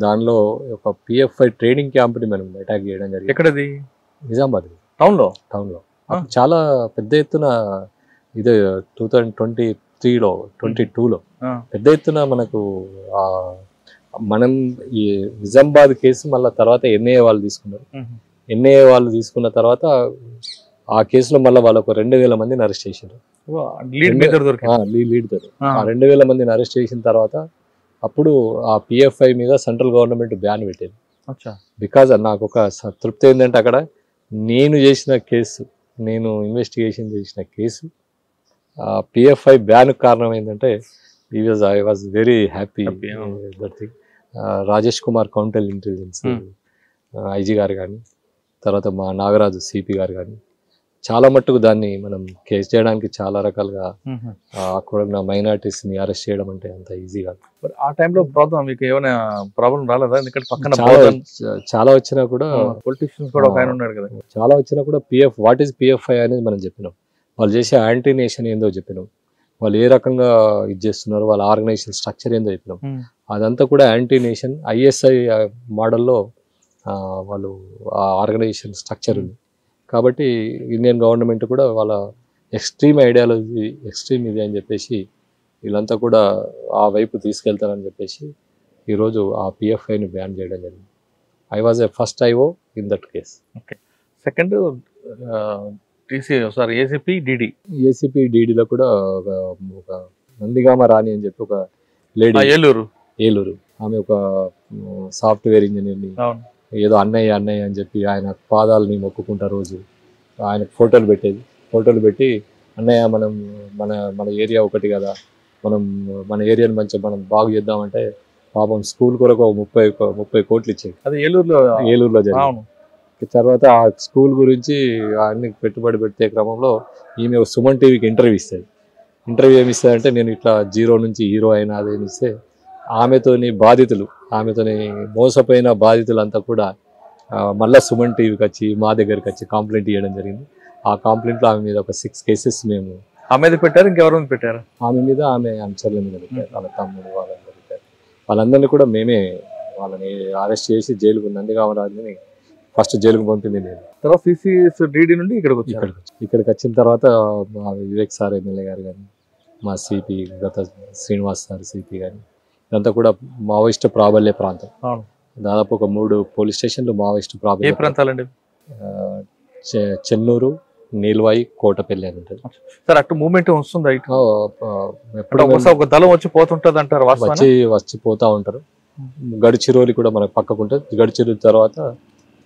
దానిలో ఒక PFI ట్రైనింగ్ క్యాంప్ని మనం అటాక్ చేయడం జరిగింది. ఎక్కడది? నిజామాబాద్ టౌన్లో. చాలా పెద్ద ఎత్తున ఇదే 2022లో పెద్ద ఎత్తున మనకు మనం ఈ నిజామాబాద్ కేసు మళ్ళీ తర్వాత NIA వాళ్ళు తీసుకున్నారు. NIA వాళ్ళు తీసుకున్న తర్వాత ఆ కేసులో మళ్ళీ వాళ్ళకు 2000 మందిని అరెస్ట్ చేశారు. లీడ్ దొరికి 2000 మందిని అరెస్ట్ చేసిన తర్వాత అప్పుడు ఆ PFI మీద సెంట్రల్ గవర్నమెంట్ బ్యాన్ పెట్టేది. బికాజ్ నాకు ఒక తృప్తి ఏంటంటే అక్కడ నేను చేసిన కేసు, నేను ఇన్వెస్టిగేషన్ చేసిన కేసు PFI బ్యాన్ కారణం ఏంటంటే I was very happy that thing. Rajesh Kumar counter intelligence IG గారు కానీ తర్వాత మా నాగరాజు సిపి గారు కానీ చాలా మట్టుకు దాన్ని మనం కేసు చేయడానికి చాలా రకాలుగా అక్కడ మైనారిటీస్ని అరెస్ట్ చేయడం అంటే అంత ఈజీ కాదు. ఆ టైంలో ప్రాబ్లం మీకు ఏమైనా ప్రాబ్లం రాలేదా? ఎందుకంటే పక్కన చాలా వచ్చినా కూడా పొలిటీషియన్స్ కూడా ఒక ఆయన ఉన్నాడు కదా, చాలా వచ్చినా కూడా వాట్ ఈస్ PFI అనేది మనం చెప్పినాం. వాళ్ళు చేసే యాంటీ నేషన్ ఏందో చెప్పినాం, వాళ్ళు ఏ రకంగా ఇది చేస్తున్నారు, వాళ్ళ ఆర్గనైజేషన్ స్ట్రక్చర్ ఏందో చెప్పినాం. అదంతా కూడా యాంటీ నేషన్ ISI మోడల్లో వాళ్ళు ఆ ఆర్గనైజేషన్ స్ట్రక్చర్ ఉంది. కాబట్టి ఇండియన్ గవర్నమెంట్ కూడా వాళ్ళ ఎక్స్ట్రీమ్ ఐడియాలజీ ఎక్స్ట్రీమ్ ఇది అని చెప్పేసి వీళ్ళంతా కూడా ఆ వైపు తీసుకెళ్తారని చెప్పేసి ఈరోజు ఆ పిఎఫ్ఐని బ్యాన్ చేయడం జరిగింది. I was a first IO in that case. Okay. Second ACP DD. ACP డిడిలో కూడా ఒక నందిగామ రాణి అని చెప్పి ఒక లేడీ, ఏలూరు, ఆమె ఒక సాఫ్ట్వేర్ ఇంజనీర్ని ఏదో అన్నయ్య అని చెప్పి ఆయన పాదాలని మొక్కుకుంటా రోజు ఆయన ఫోటోలు పెట్టి అన్నయ్య మనం మన ఏరియా ఒకటి కదా, మన ఏరియాని మంచిగా మనం బాగు చేద్దామంటే పాపం స్కూల్ కొరకు 30 కోట్లు ఇచ్చేది. అది ఏలూరులో జరిగింది. తర్వాత ఆ స్కూల్ గురించి అన్ని పెట్టుబడి పెట్టే క్రమంలో ఈమె సుమన్ టీవీకి ఇంటర్వ్యూ ఏమి ఇస్తుందంటే నేను ఇట్లా 0 నుంచి హీరో అయినా అదేమి ఇస్తే ఆమెతోని మోసపోయిన బాధితులంతా కూడా మళ్ళీ సుమన్ టీవీకి వచ్చి మా దగ్గరికి వచ్చి కంప్లైంట్ ఇవ్వడం జరిగింది. ఆ కంప్లైంట్లో ఆమె మీద ఒక 6 కేసెస్ మేము ఆమె మీద పెట్టారు. ఇంకెవరు పెట్టారు? ఆమె మీద, ఆమె అనుచరుల మీద పెట్టారు, వాళ్ళ తమ్ముడు వాళ్ళందరూ పెట్టారు. వాళ్ళందరినీ కూడా మేమే వాళ్ళని అరెస్ట్ చేసి జైలుకు నందిగామరాజుని ఫస్ట్ జైలుకు పంపింది నేను. తర్వాత సిసిఎస్ డిడి నుండి ఇక్కడికి వచ్చిన తర్వాత వివేక్ సార్ ఎమ్మెల్యే గారు కానీ, మా సిపి గత శ్రీనివాస్ సార్ సిపి కానీ, ఇదంతా కూడా మావోయిస్ట్ ప్రాబల్య ప్రాంతం. దాదాపు ఒక 3 పోలీస్ స్టేషన్లు మావోయిస్ట్ ప్రాబల్య ప్రాంతాలండి. చెన్నూరు, నీల్వాయి, కోటపల్లి అని ఉంటుంది సార్. అటు మూవ్మెంట్ వస్తుంది ఒక దళం వచ్చి పోతుంటది అంటారు. వచ్చి పోతా ఉంటారు. గడిచిరోలి కూడా మనకు పక్కకు ఉంటుంది. గడిచిరోలి తర్వాత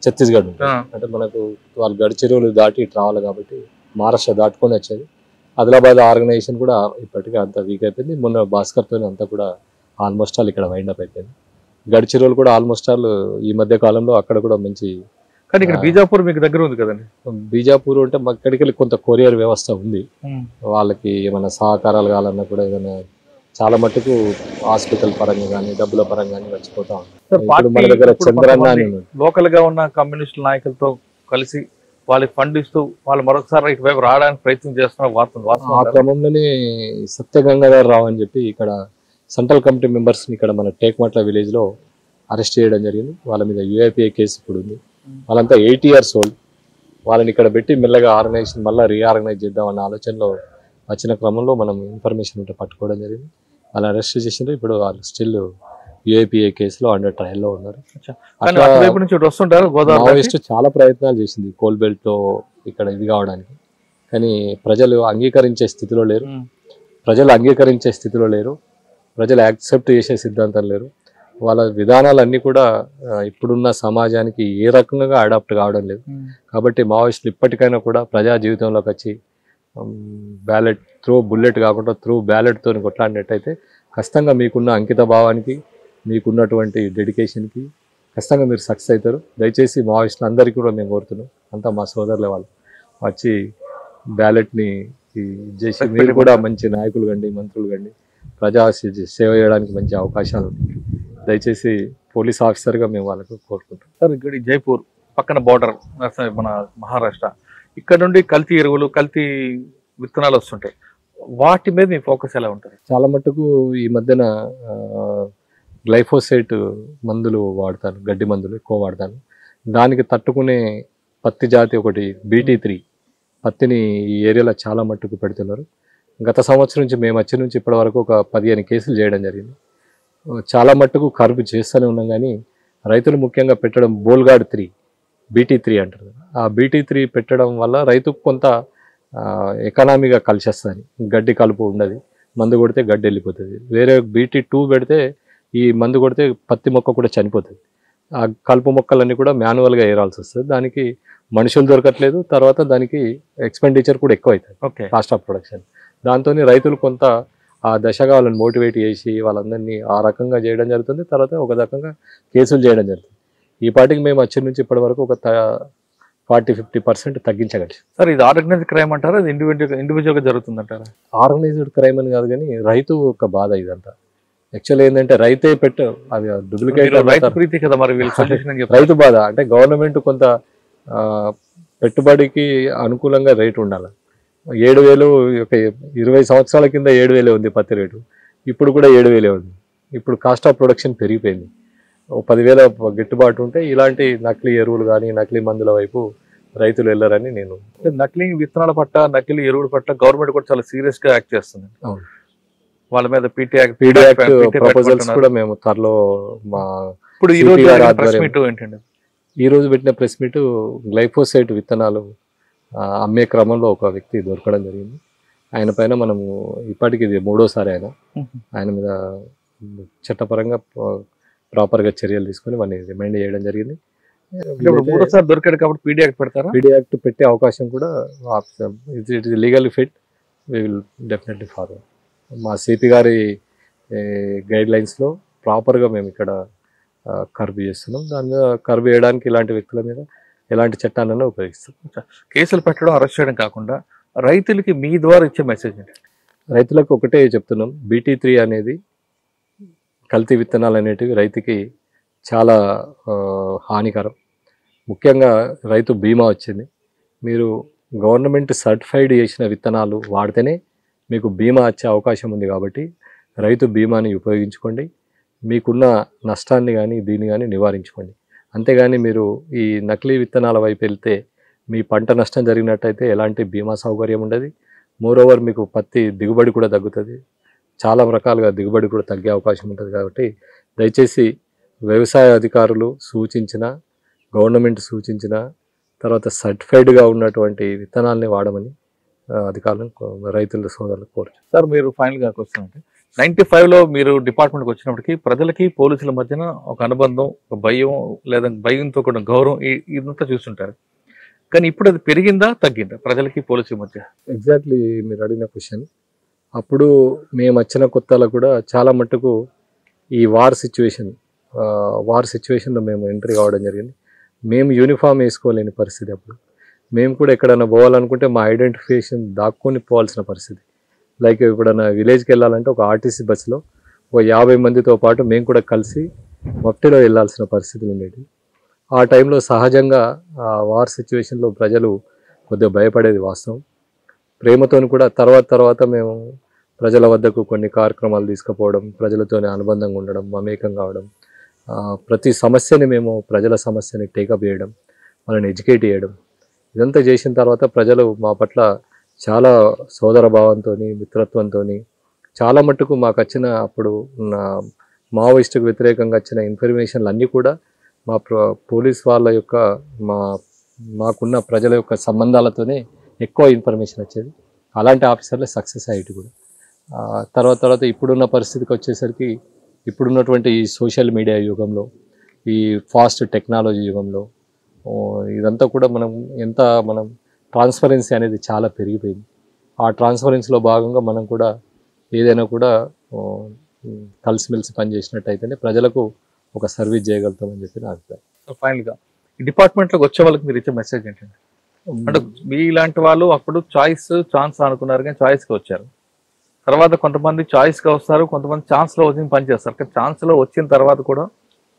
ఛత్తీస్గఢ్ ఉంటుంది. అంటే మనకు వాళ్ళు గడిచిరోలు దాటి ఇటు రావాలి కాబట్టి మహారాష్ట్ర దాటుకొని వచ్చేది. ఆదిలాబాద్ ఆర్గనైజేషన్ కూడా ఇప్పటికే అంత వీక్ అయిపోయింది. మొన్న భాస్కర్తో అంతా కూడా ఆల్మోస్ట్ ఆల్ ఇక్కడ వైండ్ అప్ అయిపోయింది. గడిచిరోలు కూడా ఆల్మోస్ట్ ఆల్ ఈ మధ్య కాలంలో అక్కడ కూడా మంచి. కానీ ఇక్కడ బీజాపూర్ మీకు దగ్గర ఉంది కదండి. బీజాపూర్ అంటే అక్కడికి వెళ్ళి కొంత కొరియర్ వ్యవస్థ ఉంది. వాళ్ళకి ఏమైనా సహకారాలు కావాలన్నా కూడా ఏదైనా చాలా మట్టుకు హాస్పిటల్ పరంగా కానీ డబ్బుల పరంగా కానీ వచ్చిపోతా ఉంది. లోకల్ గా ఉన్న కమ్యూనిస్ట్ నాయకులతో కలిసి వాళ్ళకి ఫండ్ ఇస్తూ వాళ్ళు మరొకసారి ఇటువైపు రావడానికి ప్రయత్నం చేస్తున్నారు. ఆ క్రమంలోనే సత్యగంగాధర్ రావు అని చెప్పి ఇక్కడ సెంట్రల్ కమిటీ మెంబర్స్ ఇక్కడ మన టేక్మట్ల విలేజ్ లో అరెస్ట్ చేయడం జరిగింది. వాళ్ళ మీద యూఐపిఏ కేసు ఇప్పుడు ఉంది. వాళ్ళంతా 80 years old. వాళ్ళని ఇక్కడ పెట్టి మెల్లగా ఆర్గనైజేషన్ మళ్ళీ రీఆర్గనైజ్ చేద్దామన్న ఆలోచనలో వచ్చిన క్రమంలో మనం ఇన్ఫర్మేషన్ ఉంటే పట్టుకోవడం జరిగింది. వాళ్ళు అరెస్ట్ చేసిండ్రు. ఇప్పుడు వాళ్ళు స్టిల్ యూఐపిఏ కేసులో అండర్ ట్రయల్లో ఉన్నారు. మావోయిస్ట్ చాలా ప్రయత్నాలు చేసింది కోల్బెల్ట్ లో ఇక్కడ ఇది కావడానికి, కానీ ప్రజలు అంగీకరించే స్థితిలో లేరు. ప్రజలు యాక్సెప్ట్ చేసే సిద్ధాంతం లేరు. వాళ్ళ విధానాలన్నీ కూడా ఇప్పుడున్న సమాజానికి ఏ రకంగా అడాప్ట్ కావడం లేదు. కాబట్టి మావోయిస్టులు ఇప్పటికైనా కూడా ప్రజా జీవితంలోకి వచ్చి బ్యాలెట్ బుల్లెట్ కాకుండా బ్యాలెట్తో కొట్లాడినట్టయితే ఖచ్చితంగా మీకున్న అంకిత భావానికి, మీకున్నటువంటి డెడికేషన్కి ఖచ్చితంగా మీరు సక్సెస్ అవుతారు. దయచేసి మావోయిస్టులు అందరికీ కూడా మేము కోరుతున్నాం, అంతా మా సోదరులే వాళ్ళు వచ్చి బ్యాలెట్ని చేసి మీరు కూడా మంచి నాయకులు కండి, మంత్రులు కండి, ప్రజా సేవ చేయడానికి మంచి అవకాశాలు ఉన్నాయి. దయచేసి పోలీస్ ఆఫీసర్గా మేము వాళ్ళకు కోరుకుంటాం. సార్ ఇక్కడ జైపూర్ పక్కన బార్డర్ మన మహారాష్ట్ర, ఇక్కడ నుండి కల్తీ ఎరువులు, కల్తీ విత్తనాలు వస్తుంటాయి. వాటి మీద మీ ఫోకస్ ఎలా ఉంటుంది? చాలా మట్టుకు ఈ మధ్యన గ్లైఫోసేట్ మందులు వాడతాను, గడ్డి మందులు ఎక్కువ వాడతాను. దానికి తట్టుకునే పత్తి జాతి ఒకటి BT3 పత్తిని ఈ ఏరియాలో చాలా మట్టుకు పెడుతున్నారు. గత సంవత్సరం నుంచి మేము వచ్చి నుంచి ఇప్పటి వరకు ఒక 15 కేసులు చేయడం జరిగింది. చాలా మట్టుకు కరుపు చేస్తూనే ఉన్నాం, కానీ రైతులు ముఖ్యంగా పెట్టడం బోల్గాడ్ 3 BT3 అంటారు. ఆ BT3 పెట్టడం వల్ల రైతుకు కొంత ఎకనామీగా కలిసేస్తుంది. గడ్డి కలుపు ఉండదు, మందు కొడితే గడ్డి వెళ్ళిపోతుంది. వేరే BT2 పెడితే ఈ మందు కొడితే పత్తి మొక్క కూడా చనిపోతుంది. ఆ కలుపు మొక్కలన్నీ కూడా మాన్యువల్గా ఏరాల్సి వస్తుంది. దానికి మనుషులు దొరకట్లేదు. తర్వాత దానికి ఎక్స్పెండిచర్ కూడా ఎక్కువ అవుతుంది, కాస్ట్ ఆఫ్ ప్రొడక్షన్. దాంతో రైతులు కొంత ఆ దశగా వాళ్ళని మోటివేట్ చేసి వాళ్ళందరినీ ఆ రకంగా చేయడం జరుగుతుంది. తర్వాత ఒక రకంగా కేసులు చేయడం జరుగుతుంది. ఈ పార్టీకి మేము వచ్చి నుంచి ఇప్పటి వరకు ఒక 40-50% తగ్గించగలిసి. సార్ ఇది ఆర్గనైజ్డ్ క్రైమ్ అంటారా, అది ఇండివిజువల్గా జరుగుతుంది అంటారా? ఆర్గనైజ్డ్ క్రైమ్ అని కాదు, కానీ రైతు ఒక బాధ ఇదంతా. యాక్చువల్ ఏంటంటే రైతే అది డూప్లికేట్ కదా మరి రైతు బాధ. అంటే గవర్నమెంట్ కొంత పెట్టుబడికి అనుకూలంగా రేటు ఉండాలి. 7,000 ఒక 20 సంవత్సరాల కింద 7,000 ఉంది పత్తి రేటు, ఇప్పుడు కూడా 7,000 ఉంది. ఇప్పుడు కాస్ట్ ఆఫ్ ప్రొడక్షన్ పెరిగిపోయింది. 10,000 గిట్టుబాటు ఉంటే ఇలాంటి నకిలీ ఎరువులు కానీ నకిలీ మందుల వైపు రైతులు వెళ్ళరని నేను నకిలీ విత్తనాల పట్ల నకిలీ ఎరువుల పట్ల గవర్నమెంట్ కూడా చాలా సీరియస్ గా యాక్ట్ చేస్తుంది. అవును. వాళ్ళ మీద పీటీ ప్రపోజల్స్ కూడా మేము త్వరలో మా ఇప్పుడు ఈ రోజు CP ప్రెస్ మీట్ ఏంటండి? ఈ రోజు పెట్టిన ప్రెస్ మీట్ గ్లైఫోసైట్ విత్తనాలు అమ్మే క్రమంలో ఒక వ్యక్తి దొరకడం జరిగింది. ఆయన పైన మనము ఇప్పటికి ఇది 3వసారి ఆయన మీద చట్టపరంగా ప్రాపర్గా చర్యలు తీసుకొని వాడిని రిమైండ్ చేయడం జరిగింది. 3సారి దొరికాడు కాబట్టి పీడీ యాక్ట్ పెడతారా? పీడీ యాక్ట్ పెట్టే అవకాశం కూడా it is legally fit, we will definitely follow. మా సిపి గారి గైడ్ లైన్స్లో ప్రాపర్గా మేము ఇక్కడ కర్బ్ చేస్తున్నాం. దాని మీద కర్బ్ చేయడానికి ఇలాంటి వ్యక్తుల మీద ఎలాంటి చట్టాలను ఉపయోగిస్తాం. కేసులు పెట్టడం, అరెస్ట్ చేయడం కాకుండా రైతులకి మీ ద్వారా ఇచ్చే మెసేజ్ ఏంటి? రైతులకు ఒకటే చెప్తున్నాం, BT3 అనేది కల్తీ విత్తనాలు అనేటివి రైతుకి చాలా హానికరం. ముఖ్యంగా రైతు బీమా వచ్చింది. మీరు గవర్నమెంట్ సర్టిఫైడ్ చేసిన విత్తనాలు వాడితేనే మీకు బీమా వచ్చే అవకాశం ఉంది. కాబట్టి రైతు బీమాని ఉపయోగించుకోండి, మీకున్న నష్టాన్ని కానీ దీన్ని కానీ నివారించుకోండి. అంతేగాని మీరు ఈ నకిలీ విత్తనాల వైపు వెళ్తే మీ పంట నష్టం జరిగినట్టయితే ఎలాంటి బీమా సౌకర్యం ఉండదు. మోరోవర్ మీకు పత్తి దిగుబడి కూడా తగ్గుతుంది, చాలా రకాలుగా దిగుబడి కూడా తగ్గే అవకాశం ఉంటుంది. కాబట్టి దయచేసి వ్యవసాయ అధికారులు సూచించిన, గవర్నమెంట్ సూచించిన తర్వాత సర్టిఫైడ్గా ఉన్నటువంటి విత్తనాలని వాడమని అధికారులను రైతుల సోదరులకు కోరుచు. సార్, మీరు ఫైనల్గా వస్తున్నట్టు 95లో మీరు డిపార్ట్మెంట్కి వచ్చినప్పటికీ ప్రజలకి పోలీసుల మధ్యన ఒక అనుబంధం, ఒక భయం, లేదా భయంతో కూడా గౌరవం ఇదంతా చూస్తుంటారు. కానీ ఇప్పుడు అది పెరిగిందా తగ్గిందా ప్రజలకి పోలీసుల మధ్య? ఎగ్జాక్ట్లీ మీరు అడిగిన క్వశ్చన్. అప్పుడు మేము వచ్చిన కొత్తలో కూడా చాలా మట్టుకు ఈ వార్ సిచ్యువేషన్లో మేము ఎంట్రీ కావడం జరిగింది. మేము యూనిఫామ్ వేసుకోలేని పరిస్థితి. అప్పుడు మేము కూడా ఎక్కడైనా పోవాలనుకుంటే మా ఐడెంటిఫికేషన్ దాక్కొని పోవాల్సిన పరిస్థితి. లైక్ ఎప్పుడైనా విలేజ్కి వెళ్ళాలంటే ఒక ఆర్టీసీ బస్సులో ఒక 50 మందితో పాటు మేము కూడా కలిసి మఫ్టీలో వెళ్ళాల్సిన పరిస్థితులు ఉండేవి. ఆ టైంలో సహజంగా ఆ వార్ సిచ్యువేషన్లో ప్రజలు కొద్దిగా భయపడేది వాస్తవం. ప్రేమతోని కూడా తర్వాత మేము ప్రజల వద్దకు కొన్ని కార్యక్రమాలు తీసుకుపోవడం, ప్రజలతోనే అనుబంధంగా ఉండడం, మమేకం కావడం, ప్రతి సమస్యని మేము ప్రజల సమస్యని టేకప్ చేయడం, వాళ్ళని ఎడ్యుకేట్ చేయడం, ఇదంతా చేసిన తర్వాత ప్రజలు మా పట్ల చాలా సోదర భావంతో, మిత్రత్వంతో చాలా మట్టుకు మాకు వచ్చిన అప్పుడు మావోయిస్టుకు వ్యతిరేకంగా వచ్చిన ఇన్ఫర్మేషన్లు అన్నీ కూడా మా పోలీస్ వాళ్ళ యొక్క మాకున్న ప్రజల యొక్క సంబంధాలతోనే ఎక్కువ ఇన్ఫర్మేషన్ వచ్చేది. అలాంటి ఆఫీసర్లే సక్సెస్ అయ్యేటి కూడా. తర్వాత ఇప్పుడున్న పరిస్థితికి వచ్చేసరికి ఇప్పుడున్నటువంటి ఈ సోషల్ మీడియా యుగంలో, ఈ ఫాస్ట్ టెక్నాలజీ యుగంలో ఇదంతా కూడా మనం ట్రాన్స్పరెన్సీ అనేది చాలా పెరిగిపోయింది. ఆ ట్రాన్స్పరెన్సీలో భాగంగా మనం కూడా ఏదైనా కూడా కలిసిమెలిసి పనిచేసినట్టయితేనే ప్రజలకు ఒక సర్వీస్ చేయగలుగుతామని చెప్పి నా అభిప్రాయం. ఫైనల్గా ఈ డిపార్ట్మెంట్లోకి వచ్చే వాళ్ళకి మీరు ఇచ్చే మెసేజ్ ఏంటంటే, అంటే మీ ఇలాంటి వాళ్ళు అప్పుడు ఛాన్స్ అనుకున్నారు కానీ ఛాయిస్కి వచ్చారు. తర్వాత కొంతమంది ఛాయిస్గా వస్తారు, కొంతమంది ఛాన్స్లో వచ్చి పనిచేస్తారు. కానీ ఛాన్స్లో వచ్చిన తర్వాత కూడా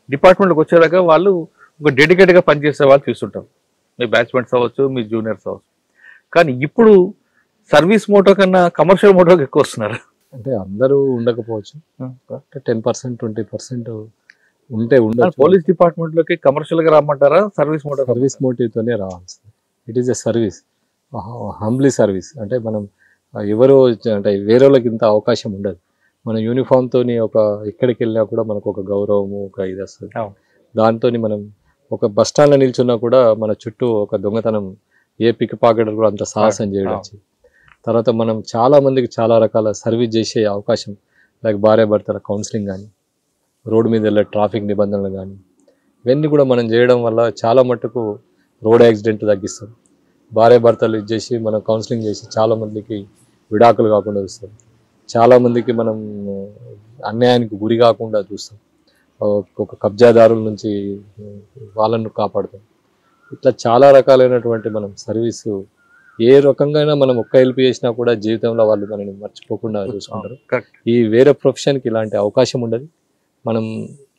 డిపార్ట్మెంట్లోకి వచ్చేదాకా వాళ్ళు ఒక డెడికేట్గా పనిచేసే వాళ్ళు చూస్తుంటారు. మీ బ్యాచ్మెంట్స్ అవ్వచ్చు, మీ జూనియర్స్ అవ్వచ్చు. కానీ ఇప్పుడు సర్వీస్ మోటో కన్నా కమర్షియల్ మోటోకి ఎక్కువ వస్తున్నారు. అంటే అందరూ ఉండకపోవచ్చు, 10% 20% ఉంటే ఉండదు. పోలీస్ డిపార్ట్మెంట్లోకి కమర్షియల్గా రమ్మంటారా, సర్వీస్ మోటివ్తోనే రావాల్సింది. It is a service, humbly service. అంటే మనం ఎవరో అంటే వేరే వాళ్ళకి ఇంత అవకాశం ఉండదు. మన యూనిఫామ్తో ఎక్కడికి వెళ్ళినా కూడా మనకు ఒక గౌరవము, ఒక ఇది వస్తుంది. దాంతో మనం ఒక బస్ స్టాండ్లో నిల్చున్నా కూడా మన చుట్టూ ఒక దొంగతనం, ఏ పిక్ పాకెట్ కూడా అంత సాహసం చేయడం. తర్వాత మనం చాలా మందికి చాలా రకాల సర్వీస్ చేసే అవకాశం, లైక్ భార్యాభర్తల కౌన్సిలింగ్ కానీ, రోడ్డు మీద వెళ్ళే ట్రాఫిక్ నిబంధనలు కానీ, ఇవన్నీ కూడా మనం చేయడం వల్ల చాలా మట్టుకు రోడ్ యాక్సిడెంట్ తగ్గిస్తాం. భార్యాభర్తలు ఇది చేసి మనం కౌన్సిలింగ్ చేసి చాలామందికి విడాకులు కాకుండా చూస్తాం. చాలామందికి మనం అన్యాయానికి గురి కాకుండా చూస్తాం. ఒక కబ్జాదారుల నుంచి వాళ్ళను కాపాడుతాం. ఇట్లా చాలా రకాలైనటువంటి మనం సర్వీసు ఏ రకంగా మనం ఒక్క హెల్ప్ చేసినా కూడా జీవితంలో వాళ్ళు మనని మర్చిపోకుండా చూసుకుంటారు. ఈ వేరే ప్రొఫెషన్కి ఇలాంటి అవకాశం ఉండదు. మనం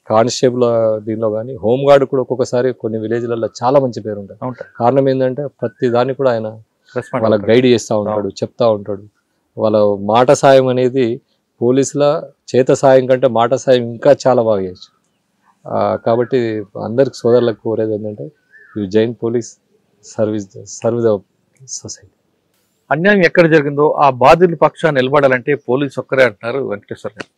కానిస్టేబుల్ దీనిలో కానీ హోమ్ గార్డ్ కూడా ఒక్కొక్కసారి కొన్ని విలేజ్లలో చాలా మంచి పేరు ఉంటుంది. కారణం ఏంటంటే ప్రతి దాన్ని కూడా ఆయన వాళ్ళకి గైడ్ చేస్తూ ఉంటాడు, చెప్తా ఉంటాడు. వాళ్ళ మాట సాయం అనేది పోలీసుల చేత సాయం కంటే మాట సాయం ఇంకా చాలా బాగా చేయొచ్చు. కాబట్టి అందరికి సోదరులకు కోరేది ఏంటంటే, you join police, serve the society. అన్యాయం ఎక్కడ జరిగిందో ఆ బాధితుల పక్షాన్ని నిలబడాలంటే పోలీసు ఒక్కరే అంటున్నారు వెంకటేశ్వర గారు.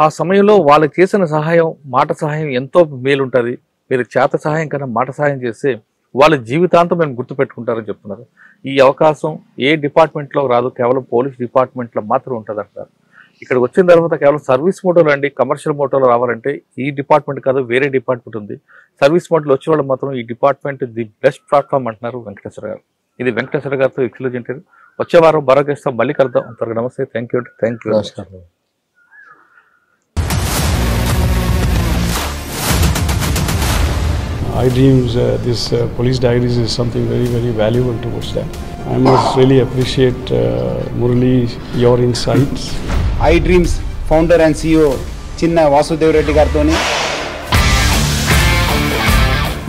ఆ సమయంలో వాళ్ళకి చేసిన సహాయం, మాట సహాయం ఎంతో మేలుంటుంది. మీరు చేత సహాయం కన్నా మాట సహాయం చేస్తే వాళ్ళ జీవితాంతం మేము గుర్తుపెట్టుకుంటారని చెప్తున్నారు. ఈ అవకాశం ఏ డిపార్ట్మెంట్లో రాదు, కేవలం పోలీస్ డిపార్ట్మెంట్లో మాత్రం ఉంటుంది అంటారు. ఇక్కడికి వచ్చిన తర్వాత కేవలం సర్వీస్ మోటోలో అండి, కమర్షియల్ మోటోలో రావాలంటే ఈ డిపార్ట్మెంట్ కాదు, వేరే డిపార్ట్మెంట్ ఉంది. సర్వీస్ మోటోలో వచ్చిన వాళ్ళు మాత్రం ఈ డిపార్ట్మెంట్ ది బెస్ట్ ప్లాట్ఫామ్ అంటున్నారు వెంకటేశ్వర గారు. ఇది వెంకటేశ్వర గారితో ఎక్స్క్లూజివ్ ఇంటర్వ్యూ. వచ్చే వారం బరోకేస్తాం, మళ్ళీ కలుద్దాం. అంతవరకు నమస్తే, థ్యాంక్ యూ. నమస్కారం. iDreams, this police diaries is something very, very valuable towards that. I must really appreciate Murali, your insights. iDreams founder and CEO Chinna Vasudev Reddy Gartoni,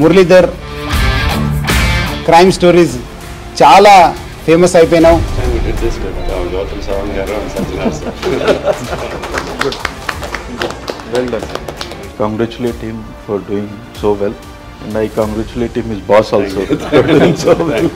Muralidhar crime stories చాలా famous అయిపోయినావు. Well done. Congratulate him for doing so well. And I congratulate him, his boss also, for doing so well.